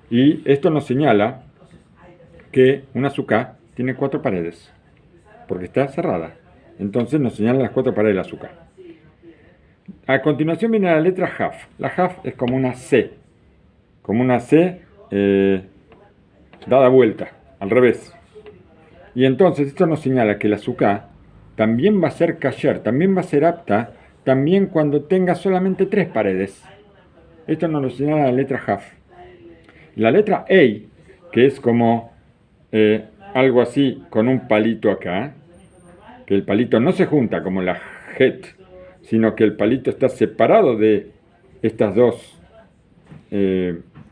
A: y esto nos señala que una Sukkah tiene 4 paredes, porque está cerrada. Entonces nos señalan las 4 paredes de la Sukkah. A continuación viene la letra Haf. La Haf es como una C dada vuelta, al revés. Y entonces esto nos señala que la Sukkah también va a ser kasher, también va a ser apta, también cuando tenga solamente 3 paredes. Esto nos lo señala la letra Haf. La letra Ei, que es como algo así con un palito acá, que el palito no se junta como la Het, sino que el palito está separado de estas dos,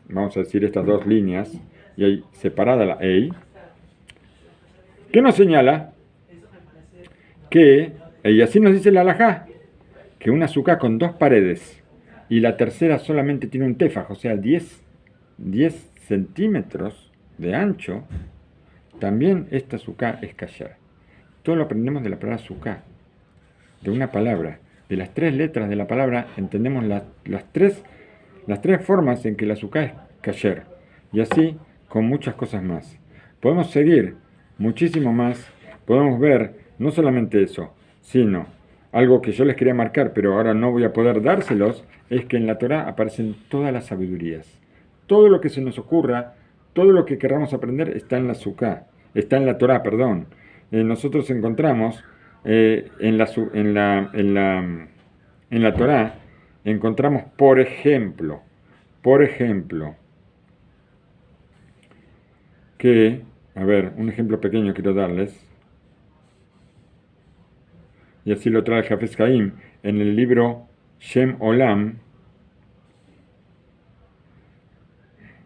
A: vamos a decir, estas dos líneas, y hay separada la Ei, que nos señala que, y así nos dice la halajá, que una Sukkah con 2 paredes y la tercera solamente tiene un tefaj, o sea 10 centímetros de ancho, también esta suká es kasher. Todo lo aprendemos de la palabra suká, de una palabra. De las 3 letras de la palabra entendemos las tres formas en que la suká es kasher. Y así con muchas cosas más. Podemos seguir muchísimo más. Podemos ver no solamente eso, sino algo que yo les quería marcar, pero ahora no voy a poder dárselos, es que en la Torá aparecen todas las sabidurías. Todo lo que se nos ocurra, todo lo que queramos aprender está en la suká, está en la Torá, perdón. Nosotros encontramos en la Torá, encontramos, por ejemplo, que, a ver, un ejemplo pequeño quiero darles, y así lo trae el Hafez Haim en el libro Shem Olam,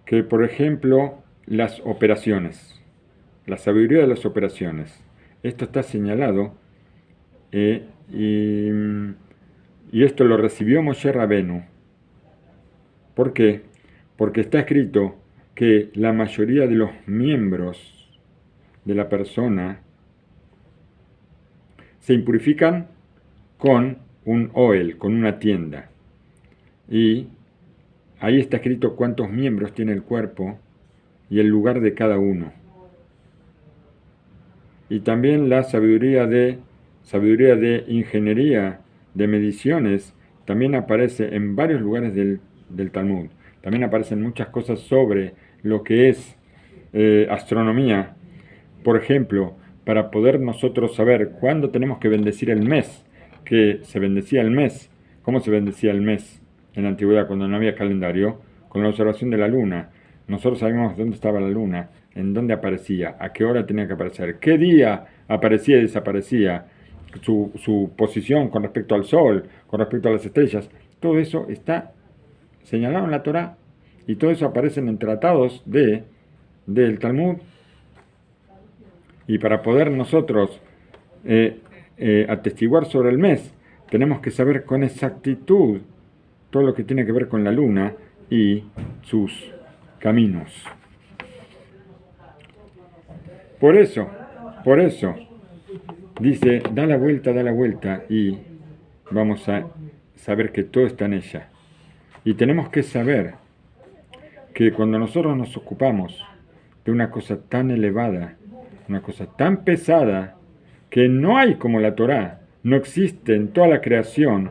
A: que por ejemplo las operaciones, la sabiduría de las operaciones, esto está señalado y esto lo recibió Moshe Rabenu. ¿Por qué? Porque está escrito que la mayoría de los miembros de la persona se impurifican con un oel, con una tienda. Y ahí está escrito cuántos miembros tiene el cuerpo y el lugar de cada uno. Y también la sabiduría de ingeniería, de mediciones, también aparece en varios lugares del Talmud. También aparecen muchas cosas sobre lo que es astronomía. Por ejemplo, para poder nosotros saber cuándo tenemos que bendecir el mes, que se bendecía el mes. ¿Cómo se bendecía el mes en la antigüedad cuando no había calendario? Con la observación de la luna. Nosotros sabíamos dónde estaba la luna, en dónde aparecía, a qué hora tenía que aparecer, qué día aparecía y desaparecía, su posición con respecto al sol, con respecto a las estrellas. Todo eso está señalado en la Torá y todo eso aparece en tratados del Talmud. Y para poder nosotros atestiguar sobre el mes, tenemos que saber con exactitud todo lo que tiene que ver con la luna y sus caminos. Por eso, dice, da la vuelta y vamos a saber que todo está en ella. Y tenemos que saber que cuando nosotros nos ocupamos de una cosa tan elevada, una cosa tan pesada, que no hay como la Torá, no existe en toda la creación,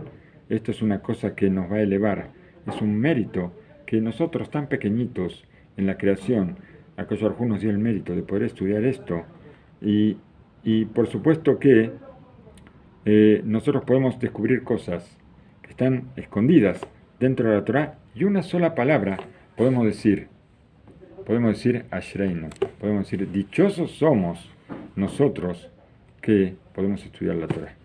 A: esto es una cosa que nos va a elevar, es un mérito que nosotros tan pequeñitos en la creación, acaso algunos nos dio el mérito de poder estudiar esto, y por supuesto que nosotros podemos descubrir cosas que están escondidas dentro de la Torá, y una sola palabra podemos decir Ashreinu, podemos decir dichosos somos nosotros que podemos estudiar la Torá.